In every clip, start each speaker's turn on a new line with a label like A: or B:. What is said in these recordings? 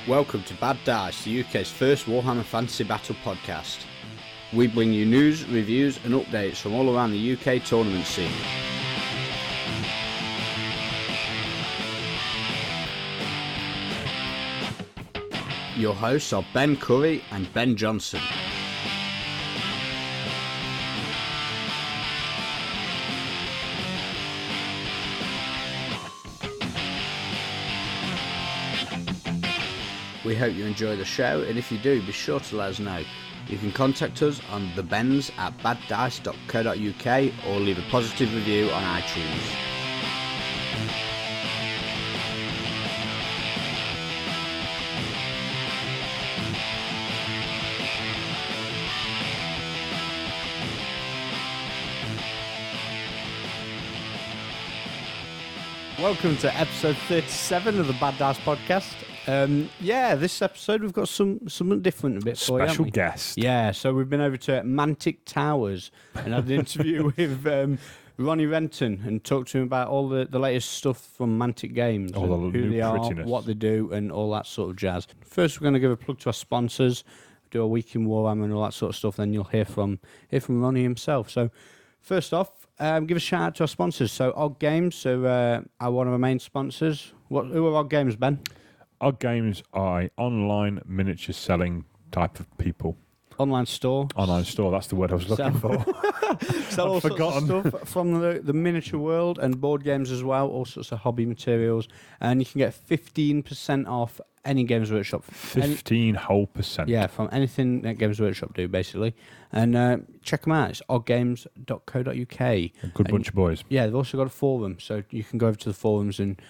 A: Welcome to Bad Dice, the UK's first Warhammer Fantasy Battle podcast. We bring you news, reviews and updates from all around the UK tournament scene. Your hosts are Ben Curry and Ben Johnson. We hope you enjoy the show, and if you do, be sure to let us know. You can contact us on thebens@baddice.co.uk or leave a positive review on iTunes. Welcome to episode 37 of the Bad Dice podcast. This episode we've got something different a bit for you,
B: special guest.
A: Yeah, so we've been over to Mantic Towers and had an interview with Ronnie Renton and talked to him about all the latest stuff from Mantic Games,
B: All the
A: who
B: new
A: they are,
B: prettiness.
A: what they do, and all that sort of jazz. First, we're going to give a plug to our sponsors, do a week in Warhammer and all that sort of stuff. Then you'll hear from Ronnie himself. So, first off, give a shout out to our sponsors. So, Odd Games are one of our main sponsors. Who are Odd Games, Ben?
B: Odd Games are an online miniature selling type of people.
A: Online store.
B: Online store, that's the word I was looking for.
A: Sell all sorts of stuff from the miniature world and board games as well, all sorts of hobby materials. And you can get 15% off any Games Workshop.
B: 15%.
A: Yeah, from anything that Games Workshop do, basically. And check them out. It's oddgames.co.uk.
B: A good bunch of boys.
A: Yeah, they've also got a forum, so you can go over to the forums and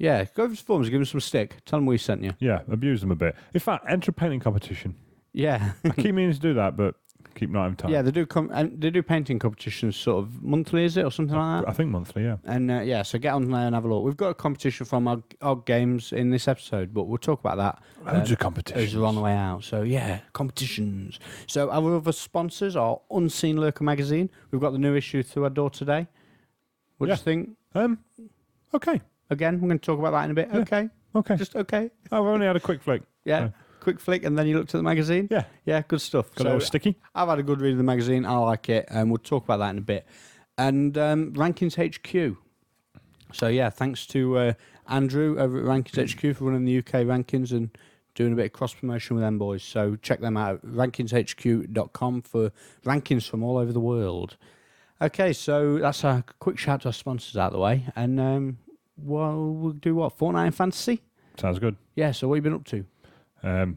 A: go over to the forums, give them some stick. Tell them we sent you.
B: Yeah, abuse them a bit. In fact, enter a painting competition.
A: Yeah.
B: I keep meaning to do that, but keep not having time.
A: Yeah, they do painting competitions sort of monthly, is it, or something like that?
B: I think monthly, yeah.
A: And so get on there and have a look. We've got a competition from Odd Games in this episode, but we'll talk about that.
B: Loads of competitions.
A: As we're on the way out. So yeah, competitions. So our other sponsors are Unseen Lurker magazine. We've got the new issue through our door today. What do you think?
B: Okay.
A: Again, we're going to talk about that in a bit.
B: Yeah.
A: Okay. Just okay.
B: I've only had a quick flick.
A: Yeah. Quick flick, and then you looked at the magazine.
B: Yeah.
A: Yeah, good stuff.
B: Got a little sticky.
A: I've had a good read of the magazine. I like it, and we'll talk about that in a bit. And Rankings HQ. So yeah, thanks to Andrew over at Rankings HQ for running the UK rankings and doing a bit of cross promotion with them boys. So check them out, rankingshq.com, for rankings from all over the world. Okay, so that's a quick shout to our sponsors out of the way, and we'll do what? Fortnite and Fantasy?
B: Sounds good.
A: Yeah. So what have you been up to?
B: Playing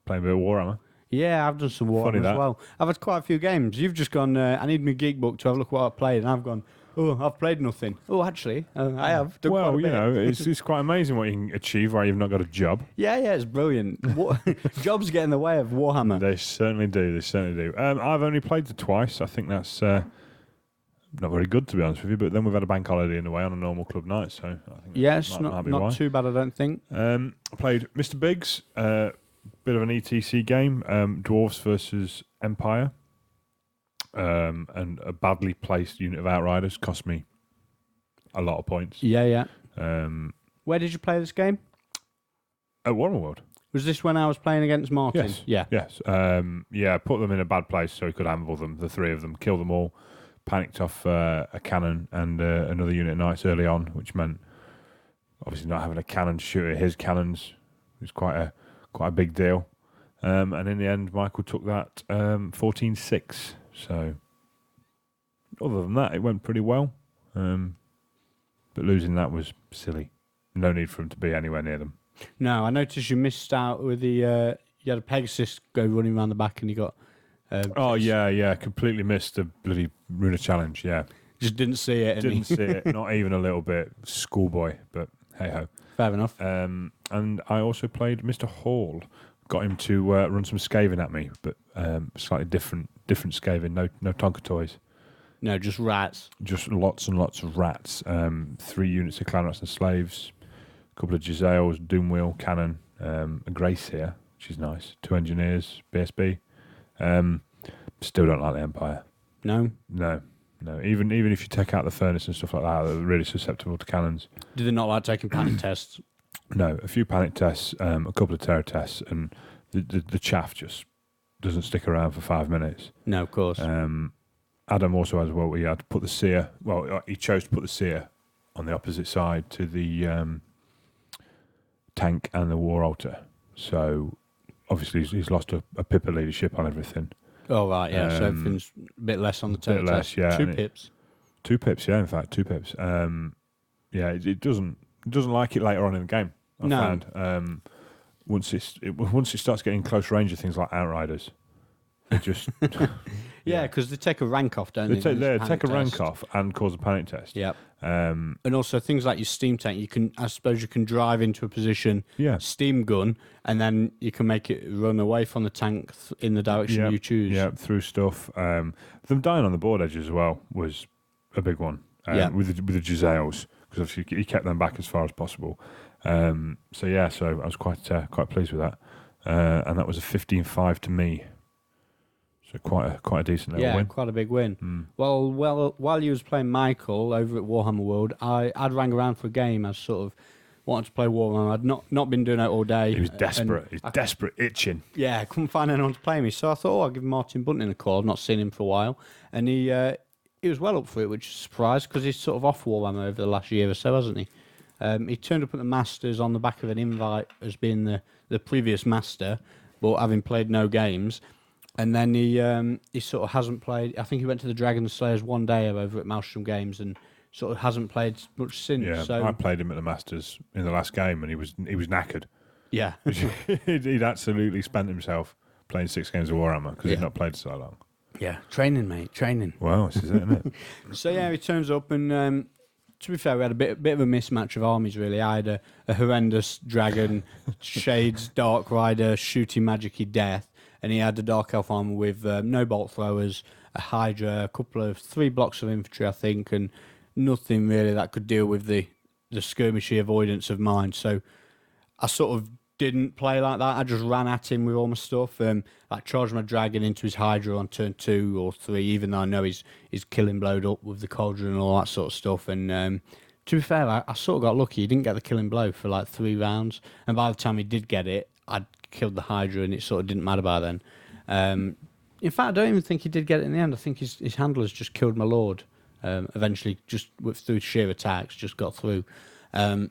B: a bit of Warhammer.
A: Yeah, I've done some Warhammer as well. I've had quite a few games. You've just gone, I need my geek book to have a look at what I've played, and I've gone, I've played nothing. Oh, actually, I have. Done
B: Well,
A: quite a bit.
B: it's quite amazing what you can achieve while you've not got a job.
A: Yeah, it's brilliant. Jobs get in the way of Warhammer.
B: They certainly do. I've only played it twice. I think that's not very good, to be honest with you, but then we've had a bank holiday in the way on a normal club night, so I think
A: it's
B: might be
A: not
B: why.
A: too bad, I don't think.
B: I played Mr. Biggs, bit of an ETC game, Dwarves versus Empire, and a badly placed unit of Outriders cost me a lot of points.
A: Yeah. Where did you play this game?
B: At Warhammer World.
A: Was this when I was playing against Martin?
B: Yes. Put them in a bad place so he could anvil them, the three of them, kill them all. Panicked off a cannon and another unit of knights early on, which meant obviously not having a cannon to shoot at his cannons was quite a big deal. And in the end, Michael took that 14-6. So other than that, it went pretty well. But losing that was silly. No need for him to be anywhere near them.
A: No, I noticed you missed out with the... you had a Pegasus go running around the back and you got...
B: completely missed the bloody Runa challenge, yeah.
A: Just didn't see it.
B: Didn't see it, not even a little bit. Schoolboy, but hey-ho.
A: Fair enough.
B: And I also played Mr. Hall. Got him to run some Skaven at me, but slightly different Skaven, no Tonka toys.
A: No, just rats.
B: Just lots and lots of rats. 3 units of clan rats and slaves, a couple of Giselles, Doomwheel, Cannon, a Grace here, which is nice. 2 engineers, BSB. Still don't like the Empire.
A: No.
B: Even if you take out the furnace and stuff like that, they're really susceptible to cannons.
A: Do they not like taking panic tests?
B: No, a few panic tests, a couple of terror tests, and the chaff just doesn't stick around for 5 minutes.
A: No, of course.
B: Adam also has he had to put the seer. Well, he chose to put the seer on the opposite side to the tank and the war altar. So obviously he's lost a pip of leadership on everything.
A: Oh, right, yeah. So everything's a bit less on the terror test.
B: Yeah,
A: 2 pips.
B: 2 pips, yeah. In fact, 2 pips. It doesn't like it later on in the game. I found once it starts getting close range of things like Outriders, it just
A: Yeah, because they take a rank off, don't they?
B: They take a rank off and cause a panic test.
A: Yep. And also things like your steam tank, I suppose you can drive into a position, steam gun, and then you can make it run away from the tank in the direction you choose.
B: Yeah, through stuff. Them dying on the board edge as well was a big one. With the Giselles, because obviously he kept them back as far as possible. So I was quite pleased with that. And that was a 15-5 to me. So quite a decent little win.
A: Yeah, quite a big win. Well, while you was playing Michael over at Warhammer World, I'd rang around for a game. I sort of wanted to play Warhammer. I'd not been doing it all day.
B: He was desperate. He's desperate, itching.
A: Yeah, I couldn't find anyone to play me. So I thought, I'll give Martin Bunting a call. I've not seen him for a while. And he was well up for it, which is a surprise because he's sort of off Warhammer over the last year or so, hasn't he? He turned up at the Masters on the back of an invite as being the previous master, but having played no games. And then he sort of hasn't played. I think he went to the Dragon Slayers one day over at Maelstrom Games and sort of hasn't played much since.
B: Yeah,
A: so
B: I played him at the Masters in the last game, and he was knackered.
A: Yeah,
B: he'd absolutely spent himself playing 6 games of Warhammer because he'd not played so long.
A: Yeah, training, mate, training.
B: Well, this is it, isn't it?
A: So he turns up, and to be fair, we had a bit of a mismatch of armies. Really, I had a horrendous dragon, Shades, Dark Rider, shooting magic-y death. And he had the Dark Elf armor with no bolt throwers, a Hydra, a couple of 3 blocks of infantry, I think, and nothing really that could deal with the skirmishy avoidance of mine. So I sort of didn't play like that. I just ran at him with all my stuff. I charged my dragon into his Hydra on turn 2 or 3, even though I know he's killing blowed up with the cauldron and all that sort of stuff. And to be fair, I sort of got lucky. He didn't get the killing blow for like 3 rounds. And by the time he did get it, I'd killed the Hydra and it sort of didn't matter by then. In fact, I don't even think he did get it in the end. I think his handlers just killed my lord. Eventually, just through sheer attacks, just got through. I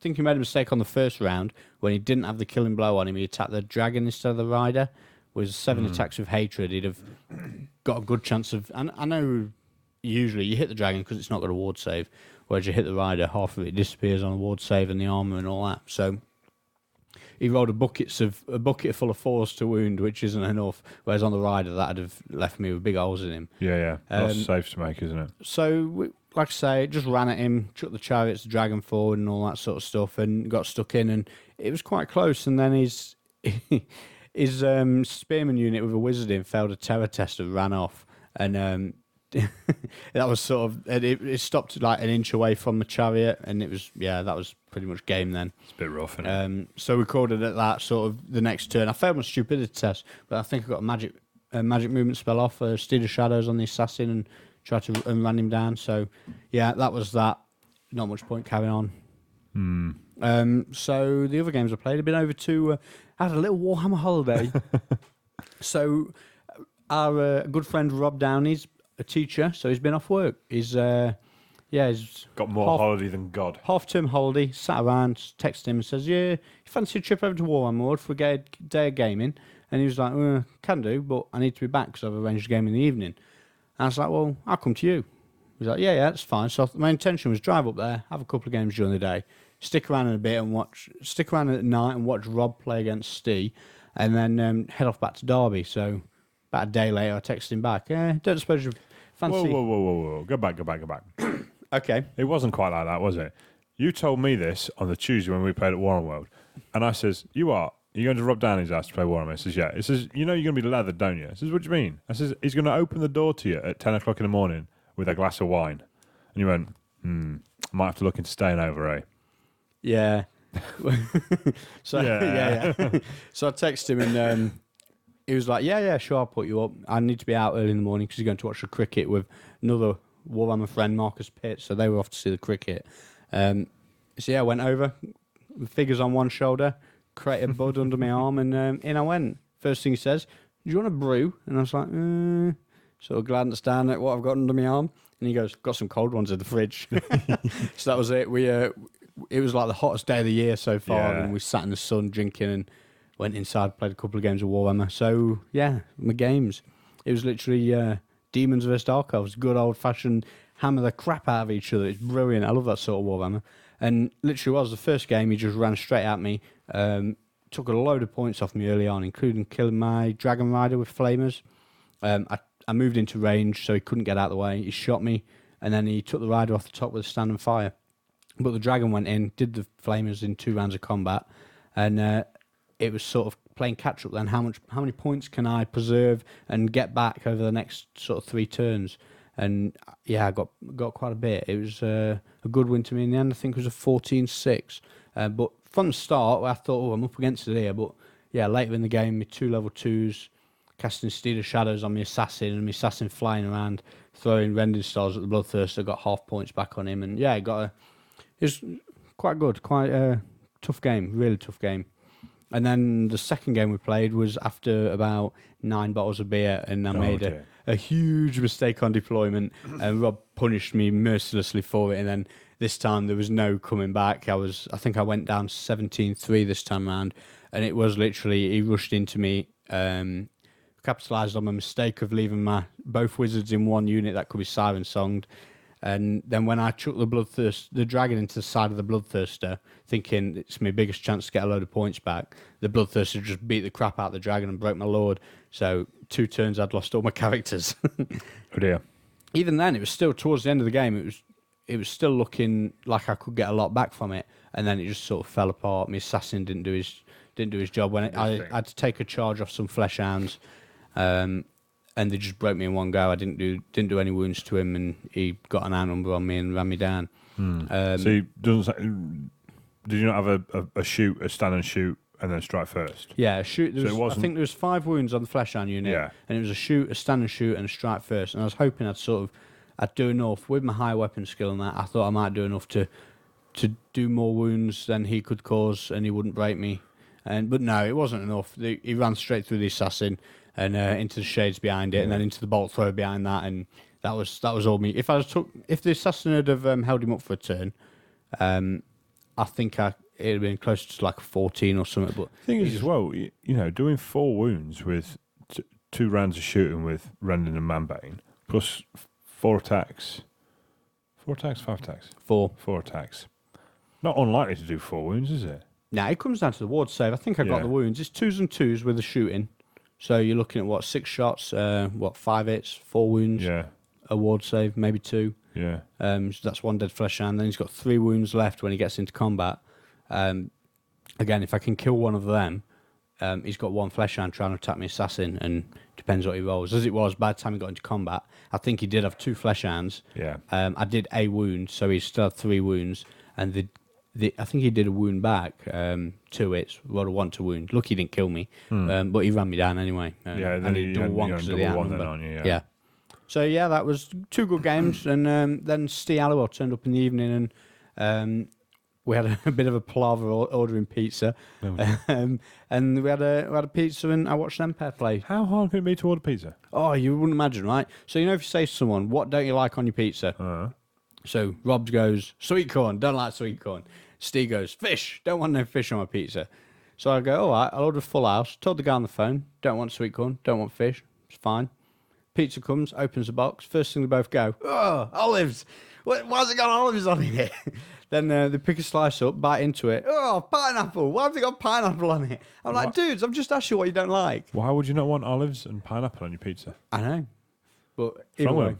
A: think he made a mistake on the first round when he didn't have the killing blow on him. He attacked the dragon instead of the rider. Was 7 attacks with hatred. He'd have got a good chance of. And I know usually you hit the dragon because it's not got a ward save, whereas you hit the rider, half of it disappears on a ward save and the armor and all that. So he rolled a bucket full of 4s to wound, which isn't enough. Whereas on the rider, that'd have left me with big holes in him.
B: Yeah. Lots of saves to make, isn't it?
A: So, like I say, just ran at him, chucked the chariots, the dragon forward, and all that sort of stuff, and got stuck in. And it was quite close. And then his spearman unit with a wizard in failed a terror test and ran off. And that was sort of it stopped like an inch away from the chariot, and that was pretty much game then.
B: It's a bit rough, isn't it?
A: So we called it at that sort of the next turn. I failed my stupidity test, but I think I got a magic movement spell off, Steed of Shadows on the assassin, and tried to ran him down. So yeah, that was that. Not much point carrying on. So the other games I played have been over to. I had a little Warhammer holiday. So our good friend Rob Downey's a teacher, so he's been off work. He's
B: got more holiday than God.
A: Half-term holiday, sat around, texted him and says, yeah, you fancy a trip over to Warhammer World for a day of gaming? And he was like, can do, but I need to be back because I've arranged a game in the evening. And I was like, well, I'll come to you. He was like, yeah, that's fine. So my intention was drive up there, have a couple of games during the day, stick around in a bit and stick around at night and watch Rob play against Steve, and then head off back to Derby. So about a day later, I texted him back, don't suppose you fancy...
B: Whoa. Go back.
A: Okay.
B: It wasn't quite like that, was it? You told me this on the Tuesday when we played at Warhammer World, and I says, you're going to Rob Downey's house to play Warhammer? He says, yeah. He says, you know you're going to be leathered, don't you? I says, what do you mean? I says, he's going to open the door to you at 10 o'clock in the morning with a glass of wine. And you went, might have to look into staying over, eh?
A: Yeah. So
B: Yeah.
A: So I texted him and he was like, yeah, sure, I'll put you up. I need to be out early in the morning because he's going to watch the cricket with another Warhammer friend, Marcus Pitt. So they were off to see the cricket. So yeah, I went over, figures on one shoulder, crate of bud under my arm, and in I went. First thing he says, "Do you want a brew?" And I was like, sort of glad to stand at what I've got under my arm. And he goes, "Got some cold ones in the fridge." So that was it. It was like the hottest day of the year so far, and we sat in the sun drinking and went inside, played a couple of games of Warhammer. So yeah, my games. It was literally Demons vs Dark Elves, good old fashioned hammer the crap out of each other. It's brilliant. I love that sort of Warhammer. And literally was the first game. He just ran straight at me. Took a load of points off me early on, including killing my Dragon Rider with flamers. I moved into range, so he couldn't get out of the way. He shot me, and then he took the rider off the top with a stand and fire. But the dragon went in, did the flamers in 2 rounds of combat, and it was sort of playing catch up then. How many points can I preserve and get back over the next sort of 3 turns? And yeah, I got quite a bit. It was a good win to me in the end. I think it was a 14-6. But from the start, I thought, I'm up against it here. But yeah, later in the game, with 2 level 2s, casting Steed of Shadows on my assassin, and my assassin flying around, throwing Rending Stars at the Bloodthirster, got half points back on him. And yeah, it was quite good, quite a tough game, really tough game. And then the second game we played was after about 9 bottles of beer, and I made a huge mistake on deployment, and Rob punished me mercilessly for it. And then this time there was no coming back. I think I went down 17-3 this time round, and it was literally, he rushed into me, capitalised on my mistake of leaving both wizards in one unit that could be siren songed. And then when I chucked the dragon into the side of the Bloodthirster, thinking it's my biggest chance to get a load of points back, the Bloodthirster just beat the crap out of the dragon and broke my lord. So 2 turns I'd lost all my characters.
B: Oh dear.
A: Even then, it was still towards the end of the game. It was still looking like I could get a lot back from it, and then it just sort of fell apart. My assassin didn't do his job when I had to take a charge off some flesh hounds. And they just broke me in one go. I didn't do any wounds to him, and he got an eye number on me and ran me down.
B: So he doesn't. Did you not have a stand and shoot, and then strike first?
A: Yeah, a shoot. I think there was 5 wounds on the flesh hound unit, and it was a shoot, a stand and shoot, and a strike first. And I was hoping I'd do enough with my high weapon skill and that. I thought I might do enough to do more wounds than he could cause, and he wouldn't break me. But no, it wasn't enough. He ran straight through the assassin and into the shades behind it, and then into the bolt thrower behind that, and that was all me. If the assassin had have held him up for a turn, I think it'd have been closer to like a 14 or something. But
B: the thing is, as well, doing 4 wounds with 2 rounds of shooting with Rending and Manbane, plus 4 attacks. 4 attacks, 5 attacks?
A: 4
B: attacks. Not unlikely to do 4 wounds, is it?
A: Nah, it comes down to the ward save. I think I got the wounds. It's 2s and 2s with the shooting. So you're looking at 6 shots, 5 hits, 4 wounds, a ward save, maybe 2.
B: Yeah.
A: So that's 1 dead flesh hand. Then he's got 3 wounds left when he gets into combat. Again, if I can kill one of them, he's got 1 flesh hand trying to attack my assassin, and depends what he rolls. As it was, by the time he got into combat, I think he did have 2 flesh hands.
B: Yeah.
A: I did a wound, so he still had 3 wounds, and I think he did a wound back, 2 hits, rolled a 1 to wound. Lucky he didn't kill me, but he ran me down anyway.
B: And
A: he double 1 because of the
B: one
A: number.
B: on you,
A: Yeah. So yeah, that was 2 good games, and then Steve Halliwell turned up in the evening, and we had a bit of a palaver ordering pizza, and we had a pizza, and I watched Empire play.
B: How hard can it be to order pizza?
A: Oh, you wouldn't imagine, right? So if you say to someone, "What don't you like on your pizza?" So Rob goes, "Sweet corn, don't like sweet corn." Steve goes, "Fish, don't want no fish on my pizza." So I go, "All right, I'll order a full house." Told the guy on the phone, "Don't want sweet corn, don't want fish." It's fine. Pizza comes, opens the box. First thing they both go, "Oh, olives. Why's it got olives on it?" Then they pick a slice up, bite into it. "Oh, pineapple. Why have they got pineapple on it?" I'm like, "Dudes, I've just asked you what you don't like."
B: Why would you not want olives and pineapple on your pizza?
A: I know. But anyway,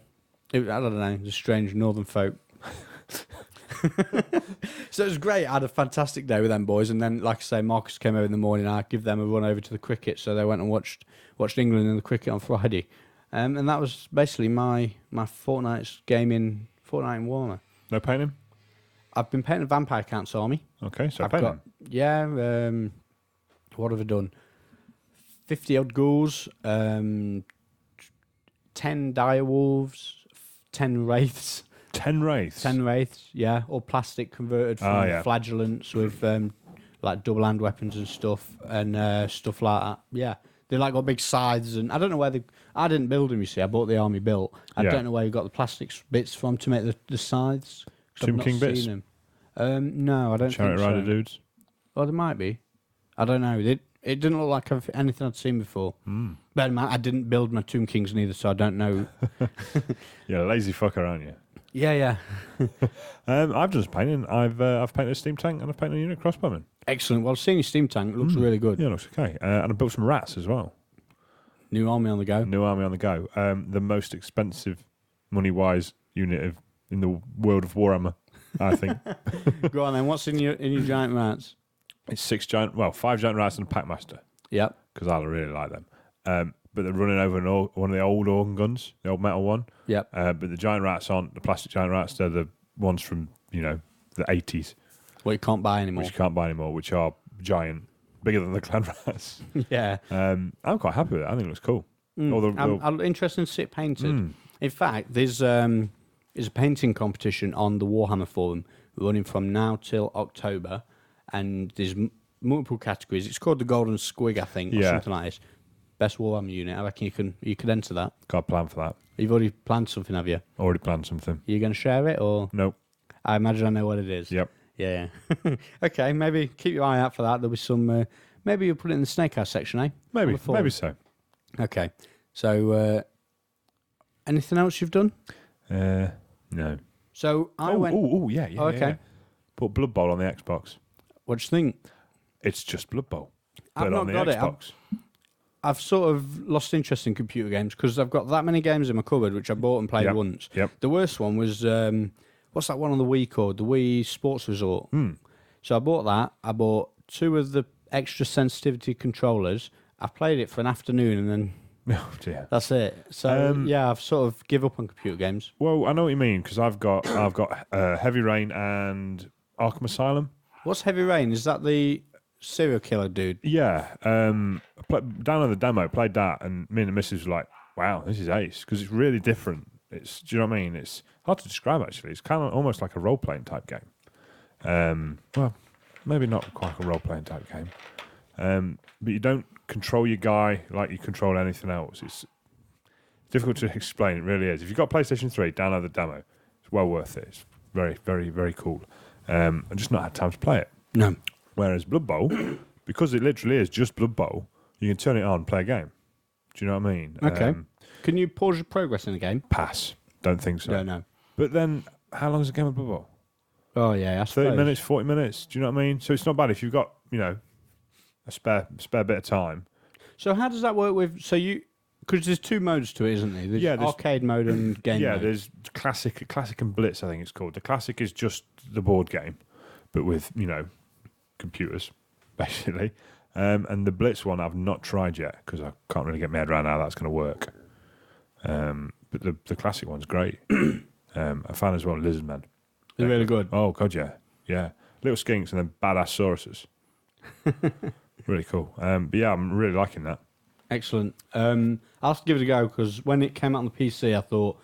A: I don't know, the strange northern folk. So it was great. I had a fantastic day with them boys, and then, like I say, Marcus came over in the morning. I give them a run over to the cricket, so they went and watched England in the cricket on Friday, and that was basically my fortnight in Warhammer.
B: No painting?
A: I've been painting Vampire Count's army.
B: Okay, so
A: I've
B: painting.
A: What have I done? 50 odd ghouls, 10 dire wolves, 10 wraiths.
B: 10 wraiths?
A: 10 wraiths, yeah, all plastic converted from flagellants with like double hand weapons and stuff stuff like that. Yeah, they like got big scythes, and I don't know where they. I didn't build them. You see, I bought the army built. I
B: Yeah.
A: don't know where you got the plastic bits from to make the scythes. 'Cause I've
B: Tomb
A: not
B: King bits?
A: seen them. No, I don't
B: Chariot
A: think so.
B: Rider dudes.
A: Well, there might be. I don't know. It didn't look like anything I'd seen before.
B: Mm.
A: Bear in mind, I didn't build my Tomb Kings neither, so I don't know.
B: Yeah, lazy fucker, aren't you?
A: Yeah.
B: I've done some painting. I've painted a steam tank and I've painted a unit crossbowman.
A: Excellent. Well, seeing your steam tank looks really good.
B: Yeah, looks okay. And I built some rats as well.
A: New army on the go.
B: New army on the go. The most expensive, money-wise unit in the world of Warhammer, I think.
A: Go on then. What's in your giant rats?
B: It's 5 giant rats and a packmaster,
A: Yep.
B: because I really like them. But they're running over one of the old organ guns, the old metal one.
A: Yep.
B: But the giant rats aren't the plastic giant rats. They're the ones from, the 80s,
A: Well, you can't buy anymore.
B: which you can't buy anymore, which are giant, bigger than the clan rats.
A: Yeah.
B: I'm quite happy with it. I think it looks cool.
A: I'm interested to see it painted. In fact, there's a painting competition on the Warhammer forum running from now till October, and there's multiple categories. It's called the Golden Squig, I think, or
B: Yeah.
A: something like this. Best Warhammer unit. I reckon you could enter that.
B: Got a plan for that.
A: You've already planned something, have you?
B: Already planned something.
A: Are you going to share it, or
B: Nope.
A: I imagine I know what it is.
B: Yep.
A: Yeah. Okay, maybe keep your eye out for that. There'll be some. Maybe you'll put it in the snake house section, eh?
B: Maybe.
A: On the forum.
B: Maybe so.
A: Okay. So, anything else you've done?
B: No.
A: So I went.
B: Yeah.
A: Oh, okay.
B: Yeah. Put Blood Bowl on the Xbox.
A: What do you think?
B: It's just Blood Bowl.
A: I've
B: But
A: not
B: on the
A: got it.
B: Xbox.
A: I've sort of lost interest in computer games because I've got that many games in my cupboard which I bought and played
B: Yep.
A: once.
B: Yep.
A: The worst one was what's that one on the Wii called? The Wii Sports Resort. So I bought that. I bought 2 of the extra sensitivity controllers. I played it for an afternoon and then
B: Oh dear.
A: that's it. So yeah, I've sort of give up on computer games.
B: Well, I know what you mean because I've got Heavy Rain and Arkham Asylum.
A: What's Heavy Rain? Is that the serial killer dude?
B: Yeah. Down on the demo, played that, and me and the missus were like, "Wow, this is ace," because it's really different. Do you know what I mean? It's hard to describe actually. It's kind of almost like a role playing type game. Well, maybe not quite a role playing type game. But you don't control your guy like you control anything else. It's difficult to explain. It really is. If you've got PlayStation 3, download the demo. It's well worth it. It's very, very, very cool. I've just not had time to play it.
A: No.
B: Whereas Blood Bowl, because it literally is just Blood Bowl, you can turn it on and play a game. Do you know what I mean?
A: Okay. Can you pause your progress in the game?
B: Pass. Don't think so.
A: No.
B: But then, how long is a game of Blood Bowl?
A: Oh yeah, I
B: 30
A: suppose.
B: minutes, 40 minutes. Do you know what I mean? So it's not bad if you've got, a spare bit of time.
A: So how does that work with? So you, because there's 2 modes to it, isn't there? There's
B: Yeah, there's-
A: arcade mode and game
B: Yeah,
A: mode.
B: there's classic and Blitz, I think it's called. The classic is just the board game, but with, computers, basically. And the Blitz one I've not tried yet because I can't really get my head around how that's going to work. But the classic one's great. I found as well Lizardmen.
A: They're really good.
B: Oh, God, yeah. Yeah. Little skinks and then badass sauruses. Really cool. But yeah, I'm really liking that.
A: Excellent. I'll have to give it a go because when it came out on the PC, I thought,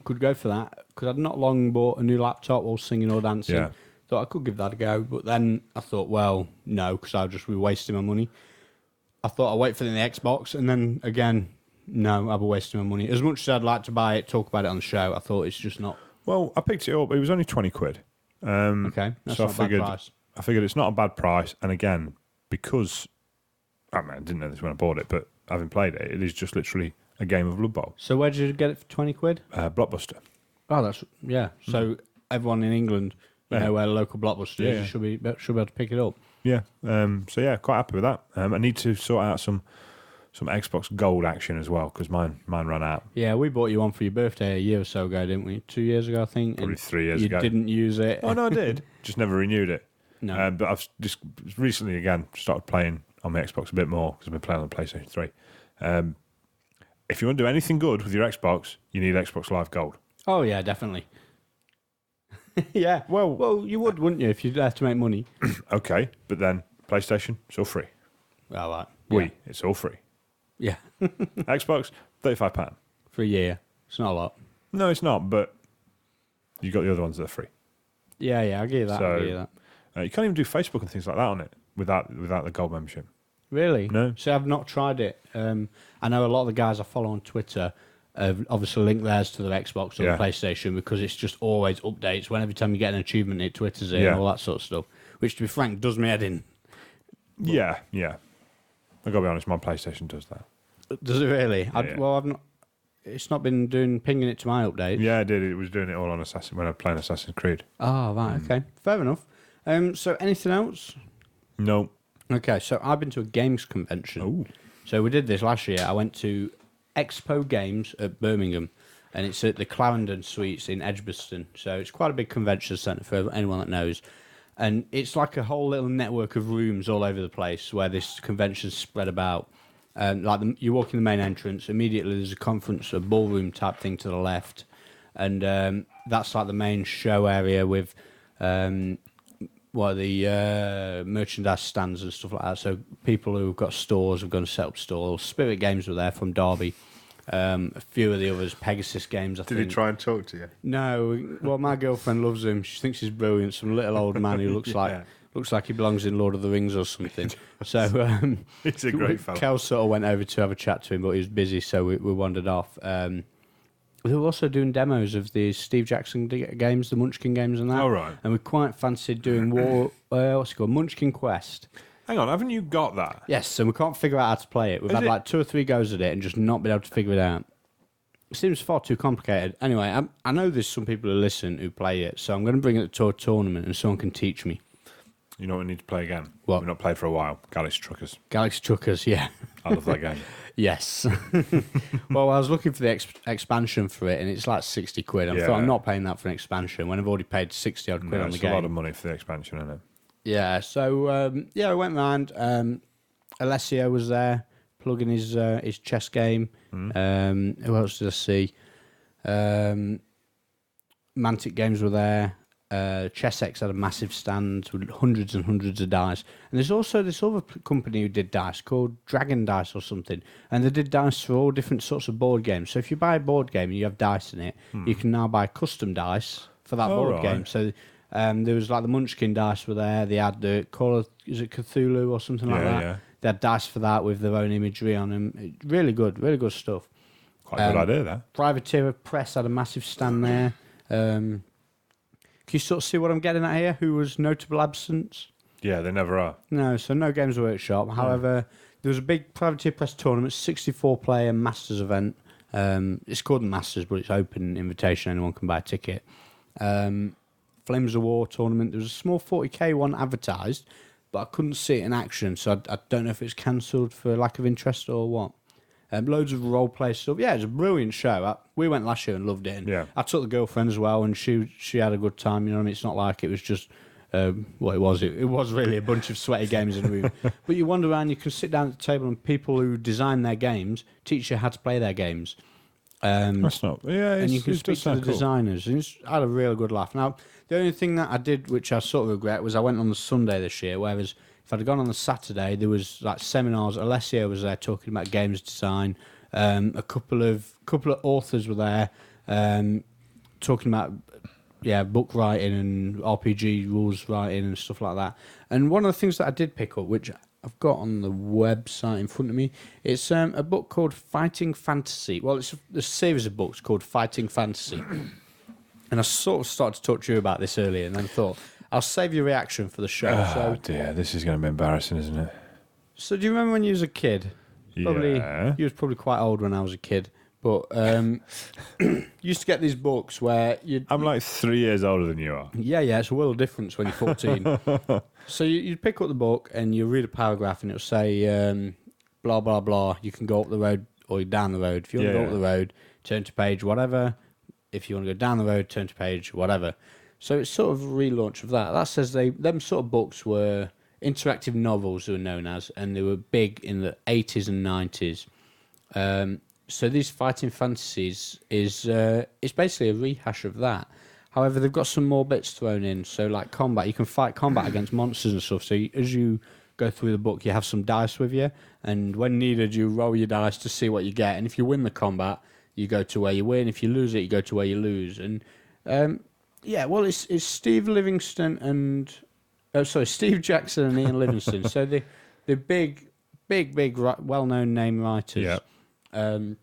A: could go for that because I'd not long bought a new laptop or singing or dancing.
B: Yeah.
A: Thought I could give that a go, but then I thought, well, no, because I'll just be wasting my money. I thought I'd wait for the Xbox, and then again, no, I'll be wasting my money. As much as I'd like to buy it, talk about it on the show, I thought it's just not.
B: Well, I picked it up. It was only 20 quid.
A: Okay, that's
B: So
A: not a bad price.
B: I figured it's not a bad price. And again, because I didn't know this when I bought it, but having played it, it is just literally a game of Blood Bowl.
A: So where did you get it for 20 quid?
B: Blockbuster.
A: Oh, that's, yeah. So everyone in England, you
B: Yeah.
A: know where the local Blockbuster is,
B: Yeah.
A: should be able to pick it up.
B: Yeah. So yeah, quite happy with that. I need to sort out some Xbox Gold action as well because mine ran out
A: Yeah, we bought you one for your birthday a year or so ago, didn't we? 2 years ago, I think.
B: probably
A: and
B: 3 years
A: you
B: ago.
A: didn't use it.
B: Oh no, I did. Just never renewed it.
A: No.
B: But I've just recently again started playing on my Xbox a bit more because I've been playing on the PlayStation 3. If you want to do anything good with your Xbox, you need Xbox Live Gold.
A: Oh, yeah, definitely. Yeah. Well, you would, wouldn't you, if you'd have to make money?
B: Okay, but then PlayStation, it's all free.
A: All right.
B: Wii, it's all free.
A: Yeah.
B: Xbox, £35.
A: For a year. It's not a lot.
B: No, it's not, but you got the other ones that are free.
A: Yeah, I'll give you that.
B: So-
A: I'll give you that.
B: You can't even do Facebook and things like that on it. without the gold membership.
A: Really?
B: No.
A: See, I've not tried it. I know a lot of the guys I follow on Twitter have obviously linked theirs to their Xbox or
B: Yeah.
A: the PlayStation because it's just always updates. When every time you get an achievement, it twitters it
B: Yeah.
A: and all that sort of stuff. Which, to be frank, does me head in.
B: Yeah. I gotta be honest, my PlayStation does that.
A: Does it really?
B: Yeah.
A: Well, I've not. It's not been pinging it to my update.
B: Yeah, I did. It was doing it all on when I was playing Assassin's Creed.
A: Oh, right. Okay. Fair enough. So, anything else?
B: No.
A: Okay. So, I've been to a games convention.
B: Oh.
A: So, we did this last year. I went to Expo Games at Birmingham, and it's at the Clarendon Suites in Edgbaston. So, it's quite a big convention centre for anyone that knows. And it's like a whole little network of rooms all over the place where this convention's spread about. You walk in the main entrance, immediately there's a ballroom type thing to the left, and that's like the main show area with merchandise stands and stuff like that. So people who've got stores have gone to set up stalls. Spirit Games were there from Derby. A few of the others, Pegasus Games, I think.
B: Did he try and talk to you?
A: No, well, my girlfriend loves him. She thinks he's brilliant. Some little old man who looks
B: Yeah.
A: like he belongs in Lord of the Rings or something. So
B: He's a great fella.
A: Kel sort of went over to have a chat to him, but he was busy, so we wandered off. We were also doing demos of the Steve Jackson games, the Munchkin games, and that.
B: Oh, right.
A: And we quite fancied doing what's it called, Munchkin Quest.
B: Hang on, haven't you got that?
A: Yes, and we can't figure out how to play it. We've had like 2 or 3 goes at it and just not been able to figure it out. It seems far too complicated. Anyway, I know there's some people who listen who play it, so I'm going to bring it to a tournament and someone can teach me.
B: You know what we need to play again?
A: What?
B: We've not played for a while. Galaxy Truckers.
A: Galaxy Truckers, yeah.
B: I love that game.
A: Yes. Well, I was looking for the expansion for it, and it's like 60 quid. I thought I'm not paying that for an expansion when I've already paid 60 odd quid on the
B: It's
A: game.
B: a lot of money for the expansion, isn't it?
A: Yeah, so I went round. Alessio was there, plugging his chess game. Who else did I see? Mantic Games were there. ChessX had a massive stand with hundreds and hundreds of dice. And there's also this other company who did dice called Dragon Dice or something. And they did dice for all different sorts of board games. So if you buy a board game and you have dice in it, you can now buy custom dice for that board game. So there was like the Munchkin dice were there. They had the Call of, is it Cthulhu or something like that?
B: Yeah.
A: They had dice for that with their own imagery on them. Really good stuff.
B: Quite a good idea, that.
A: Privateer Press had a massive stand there. Can you sort of see what I'm getting at here? Who was notable absence?
B: Yeah, they never are.
A: No, so no Games Workshop. However, there was a big Privateer Press tournament, 64-player Masters event. It's called the Masters, but it's open invitation. Anyone can buy a ticket. Flames of War tournament. There was a small 40k one advertised, but I couldn't see it in action, so I don't know if it's cancelled for lack of interest or what. Loads of role play stuff. Yeah, it's a brilliant show. We went last year and loved it. And
B: Yeah.
A: I took the girlfriend as well, and she had a good time. You know what I mean? It's not like it was just what it was. It was really a bunch of sweaty games in a room. But you wander around, you can sit down at the table, and people who design their games teach you how to play their games.
B: That's not. Yeah,
A: And you can
B: it
A: speak
B: does
A: to the
B: sound cool.
A: designers. And I had a real good laugh. Now, the only thing that I did, which I sort of regret, was I went on the Sunday this year, whereas if I'd gone on the Saturday, there was like seminars. Alessio was there talking about games design. A couple of authors were there talking about book writing and RPG rules writing and stuff like that. And one of the things that I did pick up, which I've got on the website in front of me, it's a book called Fighting Fantasy. Well, it's a series of books called Fighting Fantasy. And I sort of started to talk to you about this earlier, and then thought I'll save your reaction for the show.
B: Oh dear, this is going to be embarrassing, isn't it?
A: So do you remember when you was a kid?
B: Yeah.
A: You was probably quite old when I was a kid, but used to get these books where you'd...
B: I'm like 3 years older than you are.
A: Yeah, it's a world of difference when you're 14. So you'd pick up the book and you read a paragraph and it'll say, blah, blah, blah, you can go up the road or down the road. If you want to go up the road, turn to page whatever. If you want to go down the road, turn to page whatever. So it's sort of a relaunch of that. That says them sort of books were interactive novels, they were known as, and they were big in the 80s and 90s. So these Fighting Fantasies it's basically a rehash of that. However, they've got some more bits thrown in. So like combat, you can fight combat against monsters and stuff. So as you go through the book, you have some dice with you, and when needed, you roll your dice to see what you get. And if you win the combat, you go to where you win. If you lose it, you go to where you lose. And it's Steve Livingston and Oh, sorry, Steve Jackson and Ian Livingstone. So the big, well-known name writers.
B: Yeah.
A: So